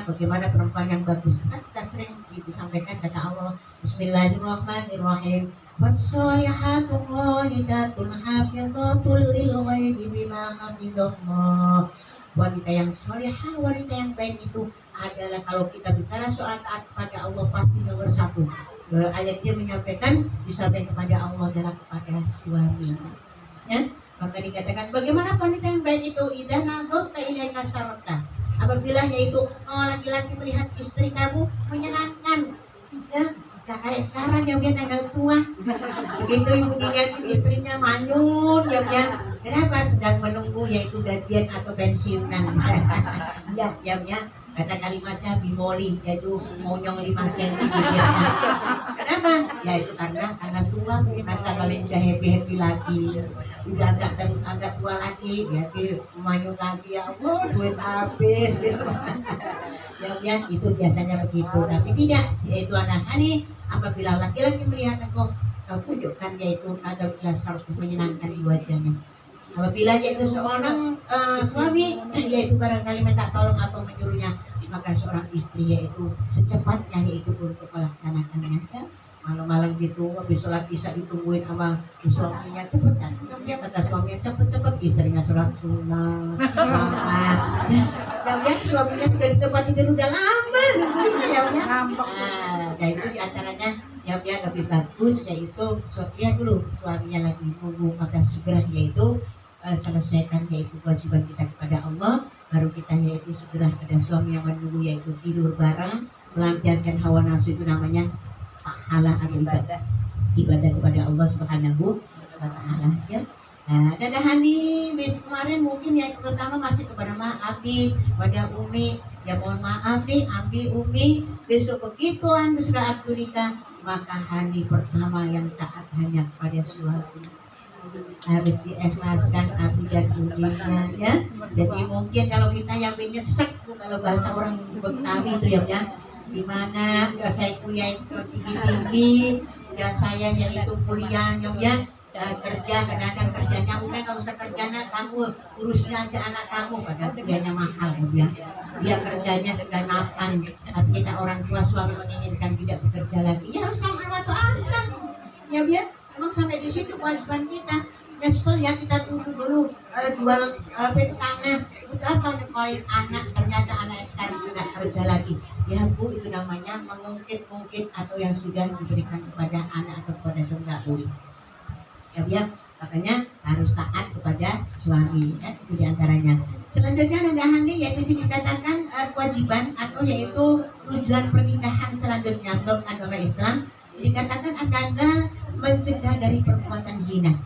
bagaimana perempuan yang bagus kan kita sering disampaikan kata Allah Bismillahirrahmanirrahim wassolihatu qanitatun hafidhatul lil ghaibi bima hafidhallah. Wanita yang solihah, wanita yang baik itu adalah kalau kita bicara soal taat kepada Allah pasti nomor satu. Ayat dia menyampaikan disampaikan kepada Allah adalah kepada suami. Ya, maka dikatakan bagaimana wanita yang baik itu idza nadhata ilaika syarata. Apabila yaitu laki-laki melihat istri kamu menyenangkan, ya kayak sekarang ya dia tanggal tua, begitu ibu dilihatin istrinya manyun, ya kenapa sedang menunggu yaitu gajian atau pensiunan, ya kata kalimatnya bimoli yaitu monyong 5 sen. Kenapa? Ya itu karena tua bukan kalau udah happy lagi, udah agak tua lagi, jadi manyun lagi ya, duit habis, ya itu biasanya begitu. Tapi tidak, yaitu anak hani apabila laki-laki melihat engkau tunjukkan yaitu ada dasar menyenangkan di wajahnya. Apabila yaitu seorang suami yaitu barangkali minta tolong atau menyuruhnya, maka seorang istri yaitu secepatnya yaitu untuk melaksanakannya. Ya, malam-malam gitu habis sholat isya ditungguin sama suaminya, cepet kan? Dia kata suaminya cepet-cepet, istrinya sholat sunnah. Dan suaminya sudah di tempat tidur udah lama. Nah, itu diantaranya yang lebih bagus yaitu suaminya dulu, suaminya lagi nunggu maka segera yaitu selesaikan yaitu kewajiban kita kepada Allah, baru kita yaitu segera ada suami yang menunggu yaitu tidur bareng, melampiaskan hawa nafsu, itu namanya pahala atau ibadah kepada Allah Subhanahu wa taala. Ya. Nah, dadahani bis kemarin mungkin yang pertama masih kepada Abi, pada Umi, ya mohon maaf nih Abi, Umi, besok begitu Anda sudah akad nikah, maka hari pertama yang taat hanya kepada suami. Harus diikhlaskan Abi dan Uminya, ya. Jadi mungkin kalau kita yang menyesek, kalau bahasa orang Betawi itu ya, gimana udah saya kuliah tinggi-tinggi, udah saya yaitu kuliahnya ya, kerja kadang-kadang kerjanya udah nggak usah kerjanya, kamu urusin aja anak kamu, padahal kerjanya mahal ya. Dia kerjanya sudah mapan, tapi kita orang tua suami menginginkan tidak bekerja lagi, ya harus sama atau anak ya biar memang sampai di situ kewajiban kita. Nyesel ya kita dulu jual tanah untuk apa nyekolin anak, ternyata anak sekarang tidak kerja lagi. Ya Bu, itu namanya mengungkit-ungkit atau yang sudah diberikan kepada anak atau kepada saudara boleh. Ya, makanya harus taat kepada suami, ya, itu diantaranya. Selanjutnya rendahannya yaitu sini dikatakan kewajiban atau yaitu tujuan pernikahan selanjutnya menurut agama Islam dikatakan adalah mencegah dari perbuatan zina,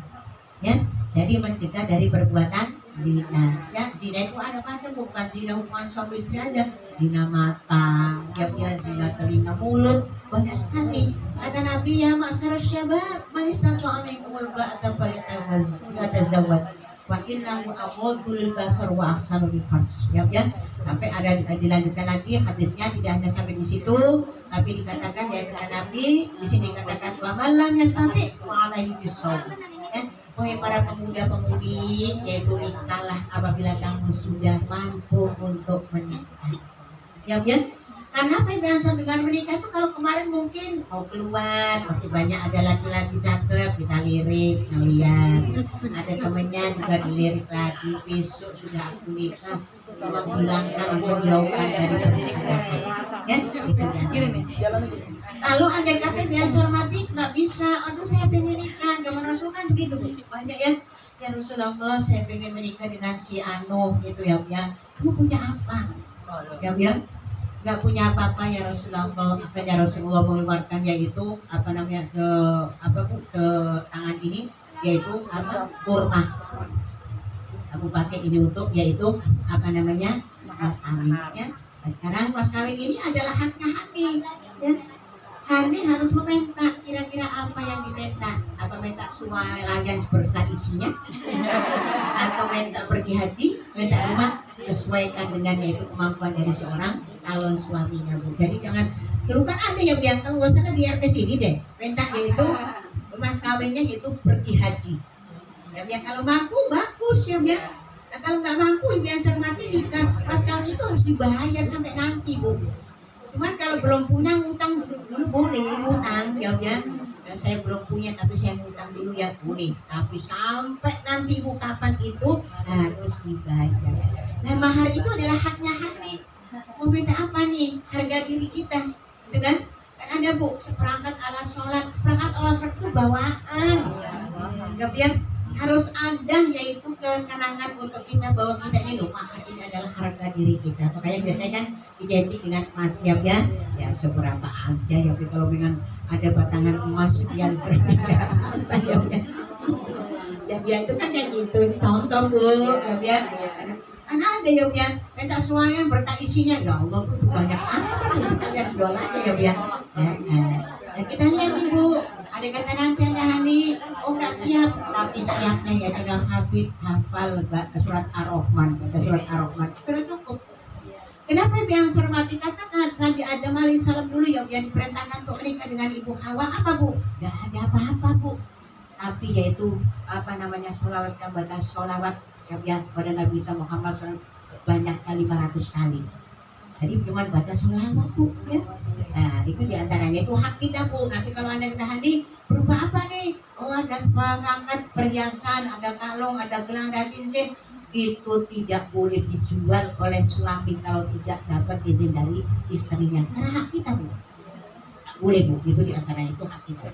ya. Jadi mencegah dari perbuatan zina. Ya, zina itu ada macam, bukan zina hubungan suami istri aja, zina mata, ya, zina telinga, mulut, banyak sekali. Kata Nabi, ya masyarakat syabab, man istata'a minkumul ba'ata falyatazawwaj. Wa innahu aghaddu lil basar wa ahsanu lil farj. Ya, sampai ada dilanjutkan lagi hadisnya, tidak hanya sampai di situ, tapi dikatakan ya kata Nabi di sini dikatakan wa man lam yastati' fa alaihi bisawm. Ya, wahai para pemuda-pemudi, yaitu nikahlah apabila kamu sudah mampu untuk menikah. Ya, karena apa yang biasa dengan menikah itu kalau kemarin mungkin mau keluar masih banyak ada laki-laki cakep kita lirik kalian, ada temennya juga dilirik lagi, besok sudah aku nikah, menghilangkan menjauhkan dari pernikahan. Ya, itu ya. Kalau ada kata biasa hormati nggak bisa, aduh saya pengen nikah, zaman Rasul kan begitu banyak ya. Ya Rasulullah, saya pengen menikah dengan si Anu gitu ya. Kamu punya apa? Ya. Nggak punya apa-apa ya Rasulullah. Makanya Rasulullah mengeluarkan yaitu apa namanya tangan ini yaitu kurma. Aku pakai ini untuk yaitu apa namanya mas kawin ya. Nah, sekarang mas kawin ini adalah haknya Hani ya. Hani harus meminta kira-kira apa yang diminta, apa minta sualayan bersah isinya atau minta pergi haji, minta rumah, sesuaikan dengan yaitu kemampuan dari seorang calon suaminya Bu. Jadi jangan dulu kan ada yang bilang kalau sana biar ke sini deh minta yaitu mas kawinnya itu pergi haji ya, kalau mampu bagus ya. Nah, kalau nggak mampu biasa mati nikah mas kawin itu harus dibayar sampai nanti Bu. Cuman kalau belum punya ngutang dulu boleh ngutang ya. Nah, saya belum punya tapi saya ngutang dulu ya boleh. Tapi sampai nanti Bu kapan itu harus dibayar. Nah mahar itu adalah haknya Hani. Mau minta apa nih? Harga diri kita, gitu kan? Kan ada Bu seperangkat alat sholat. Perangkat alat sholat itu bawaan. Ya, harus ada yaitu kenangan untuk kita bahwa kita ini loh mahar ini adalah harga diri kita. Makanya biasanya kan identik dengan emas ya, seberapa aja ya. Tapi kalau dengan ada batangan emas yang ya itu kan kayak gitu contoh Bu ya. Karena ada ya minta suayan bertak isinya ya Allah itu banyak apa sekalian jual aja ya. Nah, kita lihat Ibu ada kata nanti ada Hani nggak siap tapi siapnya ya sudah hafal surat Ar-Rahman sudah cukup. Kenapa yang hormati katakan Nabi Adam alaihissalam dulu yang diperintahkan untuk menikah dengan Ibu Hawa apa Bu? Nggak ada apa-apa Bu. Tapi yaitu apa namanya sholawat dan batas sholawat ya pada Nabi kita Muhammad SAW banyak kali 500 kali. Jadi cuma batas sholawat Bu ya. Nah itu diantaranya itu hak kita Bu. Nanti kalau Anda kita Hani berupa apa nih? Oh ada perangkat perhiasan, ada kalung, ada gelang, ada cincin. Itu tidak boleh dijual oleh suami kalau tidak dapat izin dari istrinya. Karena hak kita Bu. Tak boleh Bu. Itu diantaranya itu hak kita.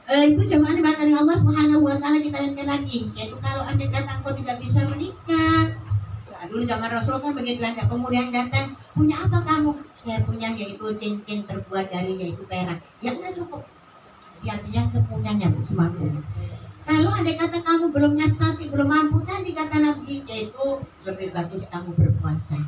Itu cuma dimakan Allah Subhanahu Wa Taala kita lihat lagi. Yaitu kalau Anda datang kok tidak bisa menikah. Nah, dulu zaman Rasul kan begitu ada pemuda yang datang, punya apa kamu? Saya punya yaitu cincin terbuat dari yaitu perak. Ya udah cukup. Jadi artinya sepunyanya Bu, semampu. Kalau ada kata kamu belum nyastati, belum mampu, tadi kata Nabi yaitu lebih bagus kamu berpuasa.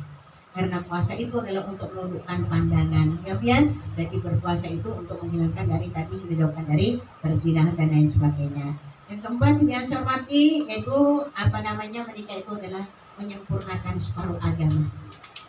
Karena puasa itu adalah untuk menundukkan pandangan, ya Pian. Jadi berpuasa itu untuk menghilangkan dari tadi menjauhkan dari perzinahan dan lain sebagainya. Yang keempat yang saya hormati yaitu apa namanya menikah itu adalah menyempurnakan separuh agama.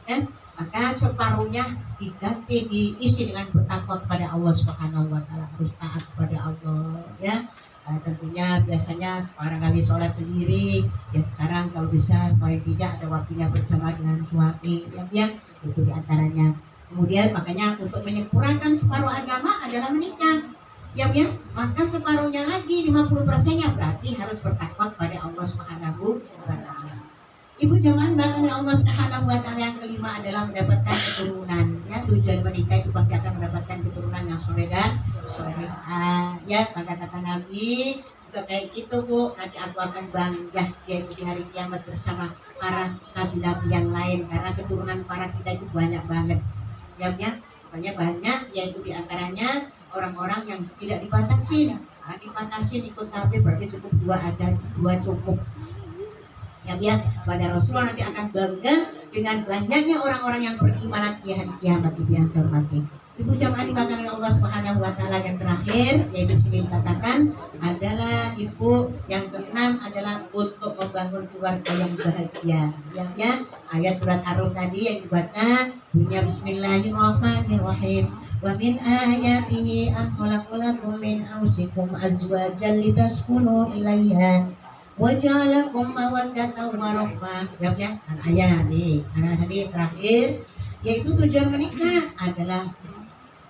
Ya, maka separuhnya diganti diisi dengan bertakwa kepada Allah Subhanahu Wa Taala, harus taat kepada Allah, ya. Tentunya biasanya barangkali sholat sendiri ya sekarang kalau bisa paling tidak ada waktunya bersama dengan suami yang itu diantaranya. Kemudian makanya untuk menyempurnakan separuh agama adalah menikah ya maka separuhnya lagi 50%-nya berarti harus bertakwa kepada Allah Subhanahu wa Ta'ala. Ibu jangan bahkan Allah Subhanahu wa taala yang kelima adalah mendapatkan keturunan. Ya, tujuan menikah itu pasti akan mendapatkan keturunan yang soleh dan solehah. Ya, pada kata Nabi, juga kayak gitu Bu, nanti aku akan bangga yaitu di hari kiamat bersama para nabi-nabi yang lain karena keturunan para kita itu banyak banget. Ya, banyak yaitu diantaranya orang-orang yang tidak dibatasin. Nah, dibatasin ikut tabligh berarti cukup 2 aja, 2 cukup. Ya, pada Rasulullah nanti akan bangga dengan banyaknya orang-orang yang beriman di hari kiamat. Ibu yang saya hormati, Ibu jamaah dimakan oleh Allah Subhanahu wa taala yang terakhir yaitu sini dikatakan adalah ibu yang keenam adalah untuk membangun keluarga yang bahagia. Ya, ayat surat Ar-Rum tadi yang dibaca bunyinya Bismillahirrahmanirrahim. Wa min ayatihi an khalaqalakum min anfusikum azwajan litaskunu ilaiha wa ja'alakum mawaddatan wa rahmah. Ya, ayat nih, ayat terakhir yaitu tujuan menikah adalah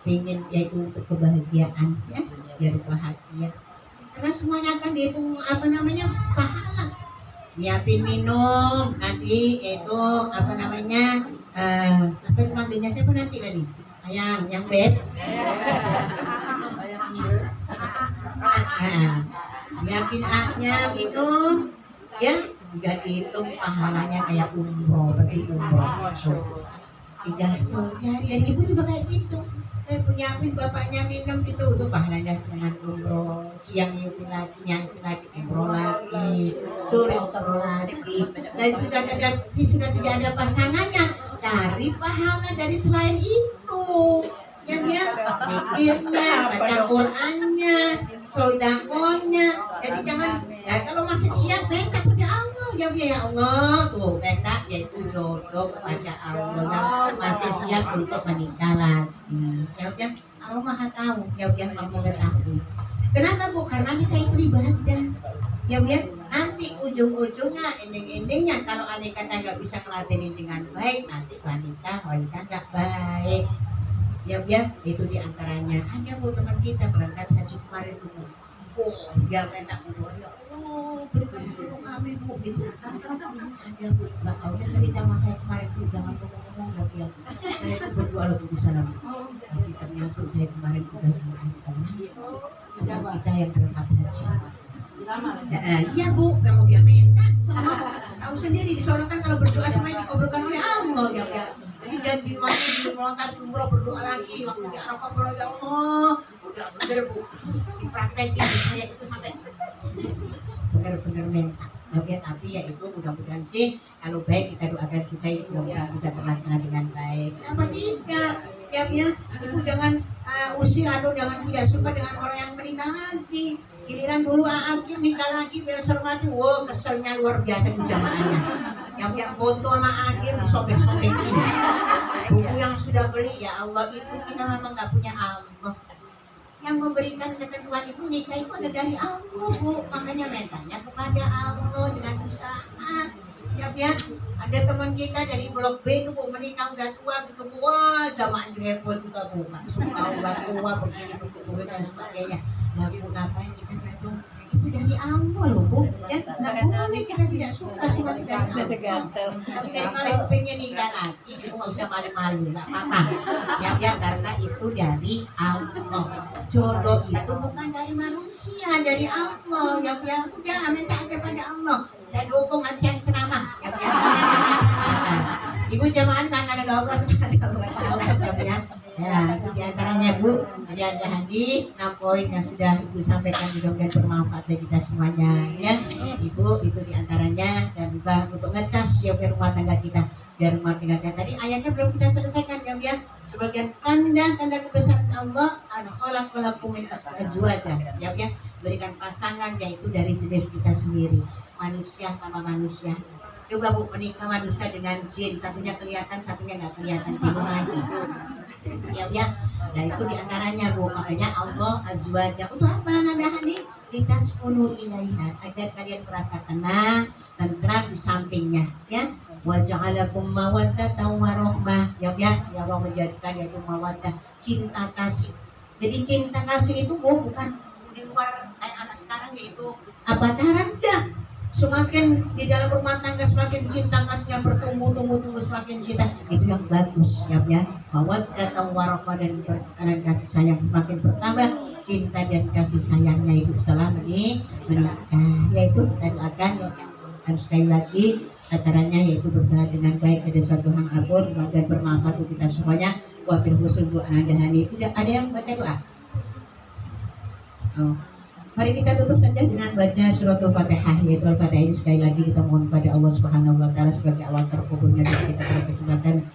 ingin yaitu untuk kebahagiaan, ya, biar bahagia. Karena semuanya akan dihitung pahala. Nyiapin minum nanti itu apa namanya siapa nanti tadi? Yang bed. Nyiapin aknya gitu, ya, juga dihitung pahalanya kayak umroh, pergi umroh. Tidak selesai. Dan ibu juga kayak gitu. Nyiapin bapaknya minum gitu, itu pahalanya senang umroh. Siang nyiapin lagi umroh lagi, sore umroh lagi. Dan sudah tidak ada pasangannya, cari pahala dari selain itu. Ya, mikirnya, baca Qurannya, sodakonya. Jadi jangan, kalau masih siap minta pada Allah, ya Allah, tuh minta yaitu jodoh kepada Allah. Masih siap untuk menikah lagi. Ya, Allah Maha tahu, ya Allah mengetahui. Kenapa Bu? Karena nikah itu ibadah. Ya, nanti ujung-ujungnya, ending-endingnya kalau adik kata nggak bisa ngeladenin dengan baik, nanti wanita nggak baik. Ya, itu diantaranya. Ada Bu teman kita berangkat haji kemarin dulu. Dia minta berdoa, ya Allah berikan jodoh kami Bu. Itu ada Bu, nggak tahu dia cerita sama saya kemarin Bu, jangan ngomong ya. Saya itu berdoa lebih di sana. Tapi ternyata saya kemarin udah doakan kita yang berangkat haji. Iya Bu, kamu dia minta sama tahu sendiri disorokan kalau berdoa sama yang dikabulkan oleh Allah, ya. Jadi jadi waktu di melontar jumroh berdoa lagi, waktu di Arafah berdoa, ya Allah, udah bener Bu, dipraktekin saya itu sampai bener-bener minta. Tapi ya itu mudah-mudahan sih kalau baik kita doakan juga itu bisa terlaksana dengan baik. Kenapa tidak? Ya, ibu jangan usir atau jangan tidak suka dengan orang yang menikah lagi. Giliran dulu Akim nikah lagi besok mati, wow keselnya luar biasa di jamaahnya. Yang foto sama Akim sobek-sobekin. Buku yang sudah beli, ya Allah itu kita memang nggak punya Allah. Yang memberikan ketentuan itu nikah itu ada dari Allah Bu, makanya mintanya kepada Allah dengan usaha. Ya, ada teman kita dari blok B itu Bu menikah udah tua gitu, wah jamaah heboh juga Bu, suka udah tua begini begitu dan sebagainya. Nah Bu, ngapain kita itu dari Allah loh Bu, ya nggak boleh kita tidak suka sih kalau dari Allah. Tapi kalau pengen nikah lagi, itu nggak usah malu-malu, nggak apa-apa. Ya, karena itu dari Allah. Jodoh itu bukan dari manusia, dari Allah. Ya udah minta aja pada Allah. Saya dukung aja yang ceramah. Ibu jamaah tangan Allah Subhanahu wa taala. Ya, itu diantaranya Bu. Jadi ada hadis 6 poin yang sudah Ibu sampaikan, mudah-mudahan bermanfaat bagi kita semuanya. Ya, Ibu itu diantaranya, dan juga untuk ngecas ya rumah tangga kita. Biar rumah tangga kita tadi ayatnya belum kita selesaikan ya. Sebagian tanda kebesaran Allah al-khalaqalakum min azwaja. Ya, berikan pasangan yaitu dari jenis kita sendiri. Manusia sama manusia. Coba Bu menikah manusia dengan jin, satunya kelihatan, satunya nggak kelihatan, bingung lagi. Ya, nah itu diantaranya Bu, makanya Allah azwaja. Untuk apa nandahani? Litaskunu ilaiha, agar kalian merasa tenang, tentram di sampingnya. Ya, wa ja'alakum mawaddatan wa rahmah. Ya Allah menjadikan yaitu mawaddah, cinta kasih. Jadi cinta kasih itu Bu bukan di luar kayak anak sekarang yaitu pacaran, enggak. semakin di dalam rumah tangga semakin cinta kasihnya bertumbuh semakin cinta, itu yang bagus ya. Mawaddah warohmah dan kasih sayang semakin bertambah, cinta dan kasih sayangnya itu setelah menikah, yaitu kita doakan dan sekali lagi acaranya yaitu berjalan dengan baik, ada suatu hal apapun dan bermanfaat untuk kita semuanya. Wabil khusus doa dahani. Tidak ada yang baca doa. Mari kita tutup saja dengan baca surat Al-Fatihah, yaitu Al-Fatihah ini sekali lagi kita mohon pada Allah Subhanahu wa taala sebagai awal terkabulnya kita pada kesempatan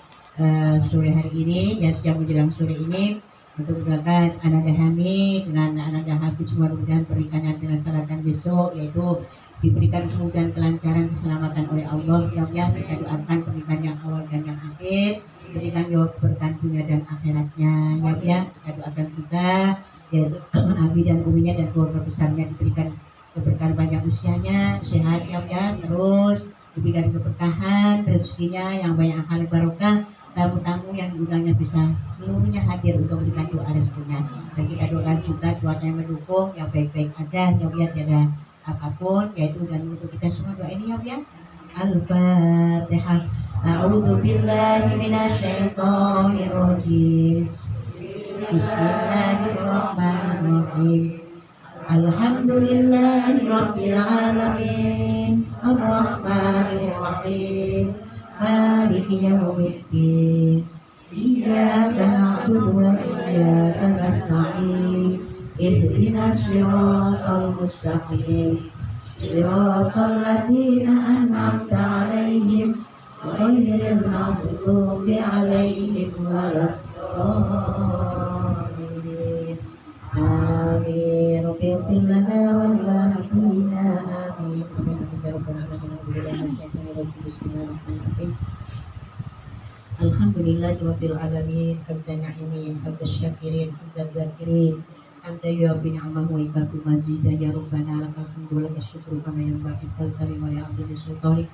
sore hari ini, ya siang menjelang sore ini, untuk mendoakan anak Dahami dengan anak Hafiz, mudah-mudahan pernikahannya dilaksanakan besok, yaitu diberikan kemudahan, kelancaran, keselamatan oleh Allah. Ya kita doakan pernikahan yang awal dan yang akhir, berikan jawab berkah dunia dan akhiratnya. Ya kita doakan juga yaitu Abi dan Uminya dan keluarga besarnya diberikan keberkahan banyak usianya, sehat ya, terus diberikan keberkahan rezekinya yang banyak akal barokah, tamu-tamu yang diundangnya bisa seluruhnya hadir untuk memberikan doa rezekinya. Dan kita doakan juga cuaca yang mendukung, yang baik-baik aja, yang tiada apapun, yaitu dan untuk kita semua doa ini ya. Al-Fatihah. A'udzu billahi minasyaitonir rajim. Bismillahirrahmanirrahim. Alhamdulillahi rabbil alamin. Ar-Rahmanir-Rahim. Maliki yaumiddin. Iyyaka na'budu wa iyyaka nasta'in. Ihdinas siratal mustaqim. Siratal ladzina an'amta 'alaihim ghairil maghdubi 'alaihim waladdallin. Amin. Rabbil lana wal walidina. Amin. Alhamdulillah rabbil alamin. Hamdan na'imin, hamdan syakirin, hamdan zakirin, hamdan yu'abbi ni'amahu wa yukafi mazidah. Ya Rabbana lakal hamdu wa lakal syukru kama yanbaghi li wa li 'abdi sultanik.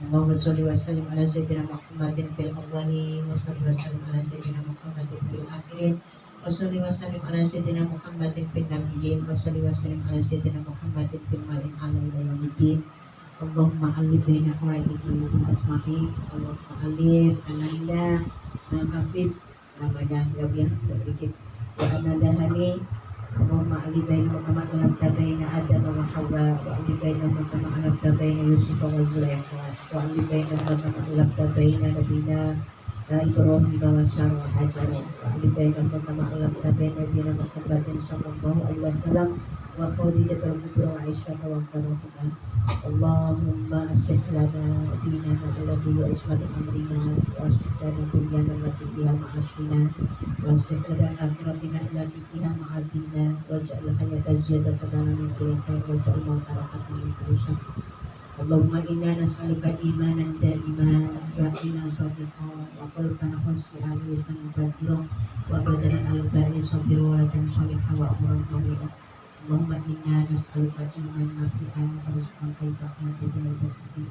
Allahumma sholli wa sallim ala sayyidina Muhammadin fil awwalin wa sholli wa sallim ala sayyidina Muhammadin fil akhirin wa sholli wa sallim ala sayyidina Muhammadin fil nabiyyin wa sholli wa sallim ala sayyidina Muhammadin fil mala'il a'la ila yaumiddin. Allahumma alif baina qawaidihi wa asma'i. Allahumma alif ananda dan hafiz namanya yang sedikit wa anadahani. Allahumma alif baina kama alam tabaina Adam wa Hawa wa alif baina kama alam tabaina Yusuf wa Zulaikha wa alif baina kama alam tabaina Nabina Ibrahim wa Sarah wa Hajar wa alif baina kama alam tabaina Nabiina Muhammadin sallallahu alaihi wasallam wa Khadijah wa Aisyah wa Fatimah. Allahumma aslih lana dinana alladhi wa ismata amrina wa aslih lana dunyana allati fiha ma'ashina wa aslih lana akhiratina allati fiha ma'adina wa ja'al hayata ziyadatan lana min kulli khair wa ja'al mauta rahatan min kulli syarr. Allahumma inna nas'aluka imanan da'iman wa imanan shadiqan wa qalban khashi'an wa lisanan dhakiran wa badanan al-bari sabiran wa ladan shalihan wa amran tawila. Allahumma inna nas'aluka ilman nafi'an wa rizqan thayyiban wa fil jannati.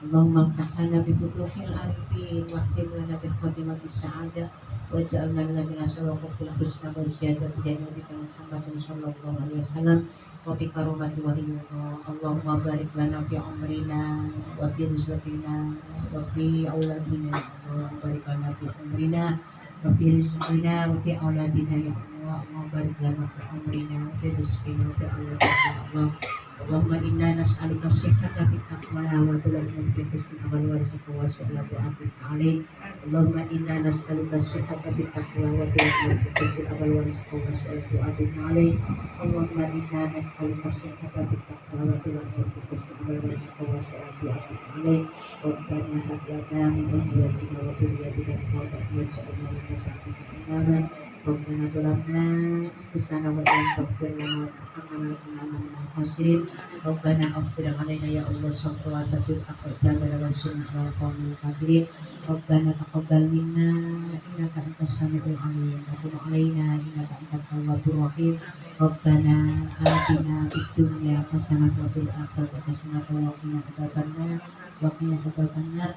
Allahumma iftah lana bi futuhil arifin wa hdina lana bi khatimatis sa'adah wa ja'alna lana sawaqul husna wa ziyadah bi jannatika Muhammadin sallallahu alaihi wasallam wa bi karomati wahyina. Allahumma barik lana fi umrina wa fi rizqina wa fi auladina. Allahumma barik lana fi umrina wa fi rizqina wa fi auladina ya Allah. Barik lana fi umrina wa fi rizqina wa fi auladina ya Allah. Allahumma inna nas'aluka sihhata fit taqwa wa tulabna fi husnil amal wa rizqan wa sallallahu alaihi wa Allahumma inna nas'aluka sihhata fit taqwa wa tulabna fi husnil amal wa rizqan wa sallallahu alaihi wa Allahumma inna nas'aluka sihhata fit taqwa wa tulabna fi husnil amal wa rizqan wa sallallahu alaihi wa Rabbana hab lana min azwajina wa dhurriyyatina qurrata a'yun waj'alna lil muttaqina imama. Rabbana zalamna anfusana wa in taghfir lana wa tarhamna lanakunanna minal khasirin. Rabbana ighfir 'alaina ya Allah sabra wa tabil aqdana wa sunnah wa qawmil kafirin. Rabbana taqabbal minna innaka antas samiul 'alim wa tub 'alaina innaka antat tawwabur rahim. Rabbana atina fid dunya hasanah wa fil akhirati hasanah wa qina adzabannar wa qina adzabannar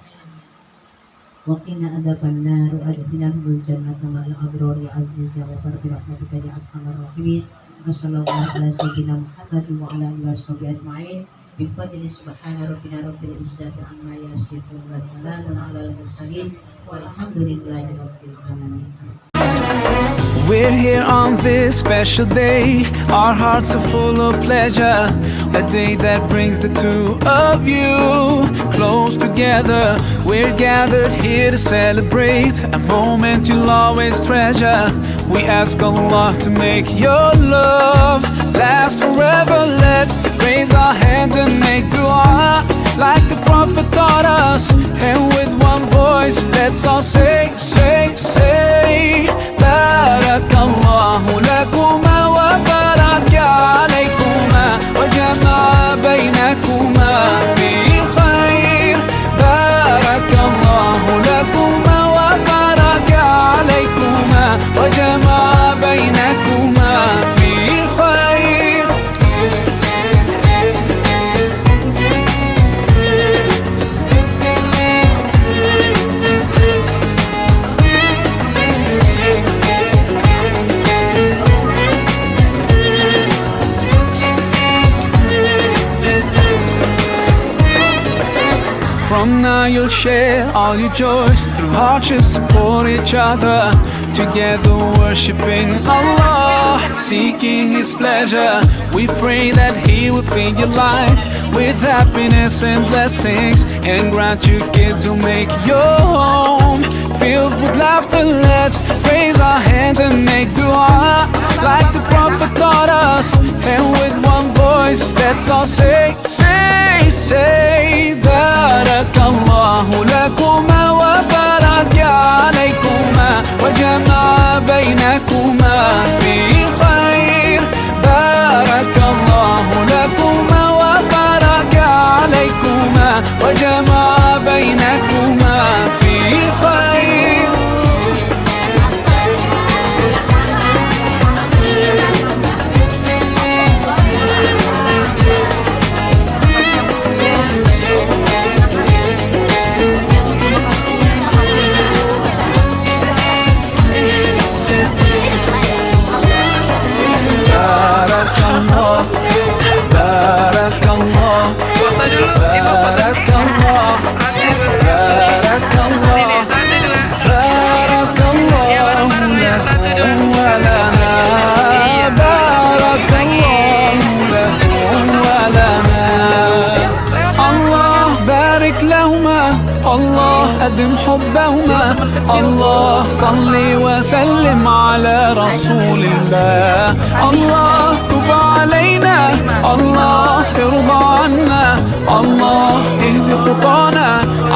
wa qina adzabannar wa adkhilna jannata ma'al abrar ya aziz ya ghafar bi rahmatika ya arhamar rahimin. Wassallallahu ala sayyidina Muhammad wa ala alihi washabihi ajma'in. بفضل سبحان ربنا رب العزة عما يصفون وسلام على المرسلين والحمد لله رب العالمين. We're here on this special day. Our hearts are full of pleasure. A day that brings the two of you close together. We're gathered here to celebrate a moment you'll always treasure. We ask Allah to make your love last forever. Let's raise our hands and make dua like the Prophet taught us. And with one voice, let's all say, say, say. بارك الله لكما وبارك عليكما وجمع بينكما في خير. بارك الله لكما وبارك عليكما وجمع بينكما في خير. From now you'll share all your joys. Through hardship support each other. Together worshiping Allah, seeking His pleasure. We pray that He will fill your life with happiness and blessings, and grant you kids who make your home filled with laughter. Let's raise our hands and make dua like the Prophet taught us. And with one voice, let's all say, say, say. بارك الله لكما وبارك عليكما وجمع بينكما في خير. بارك الله لكما وبارك عليكما وجمع بينكما في خير. الله أدم حبهما. الله صل وسلم على رسول الله. الله تب علينا. الله ارضى عنا. الله اهد خطانا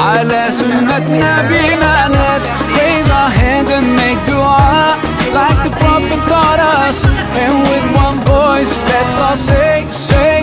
على سنة نبينا. Let's raise our hands and make dua like the Prophet taught us. And with one voice let's all say, say.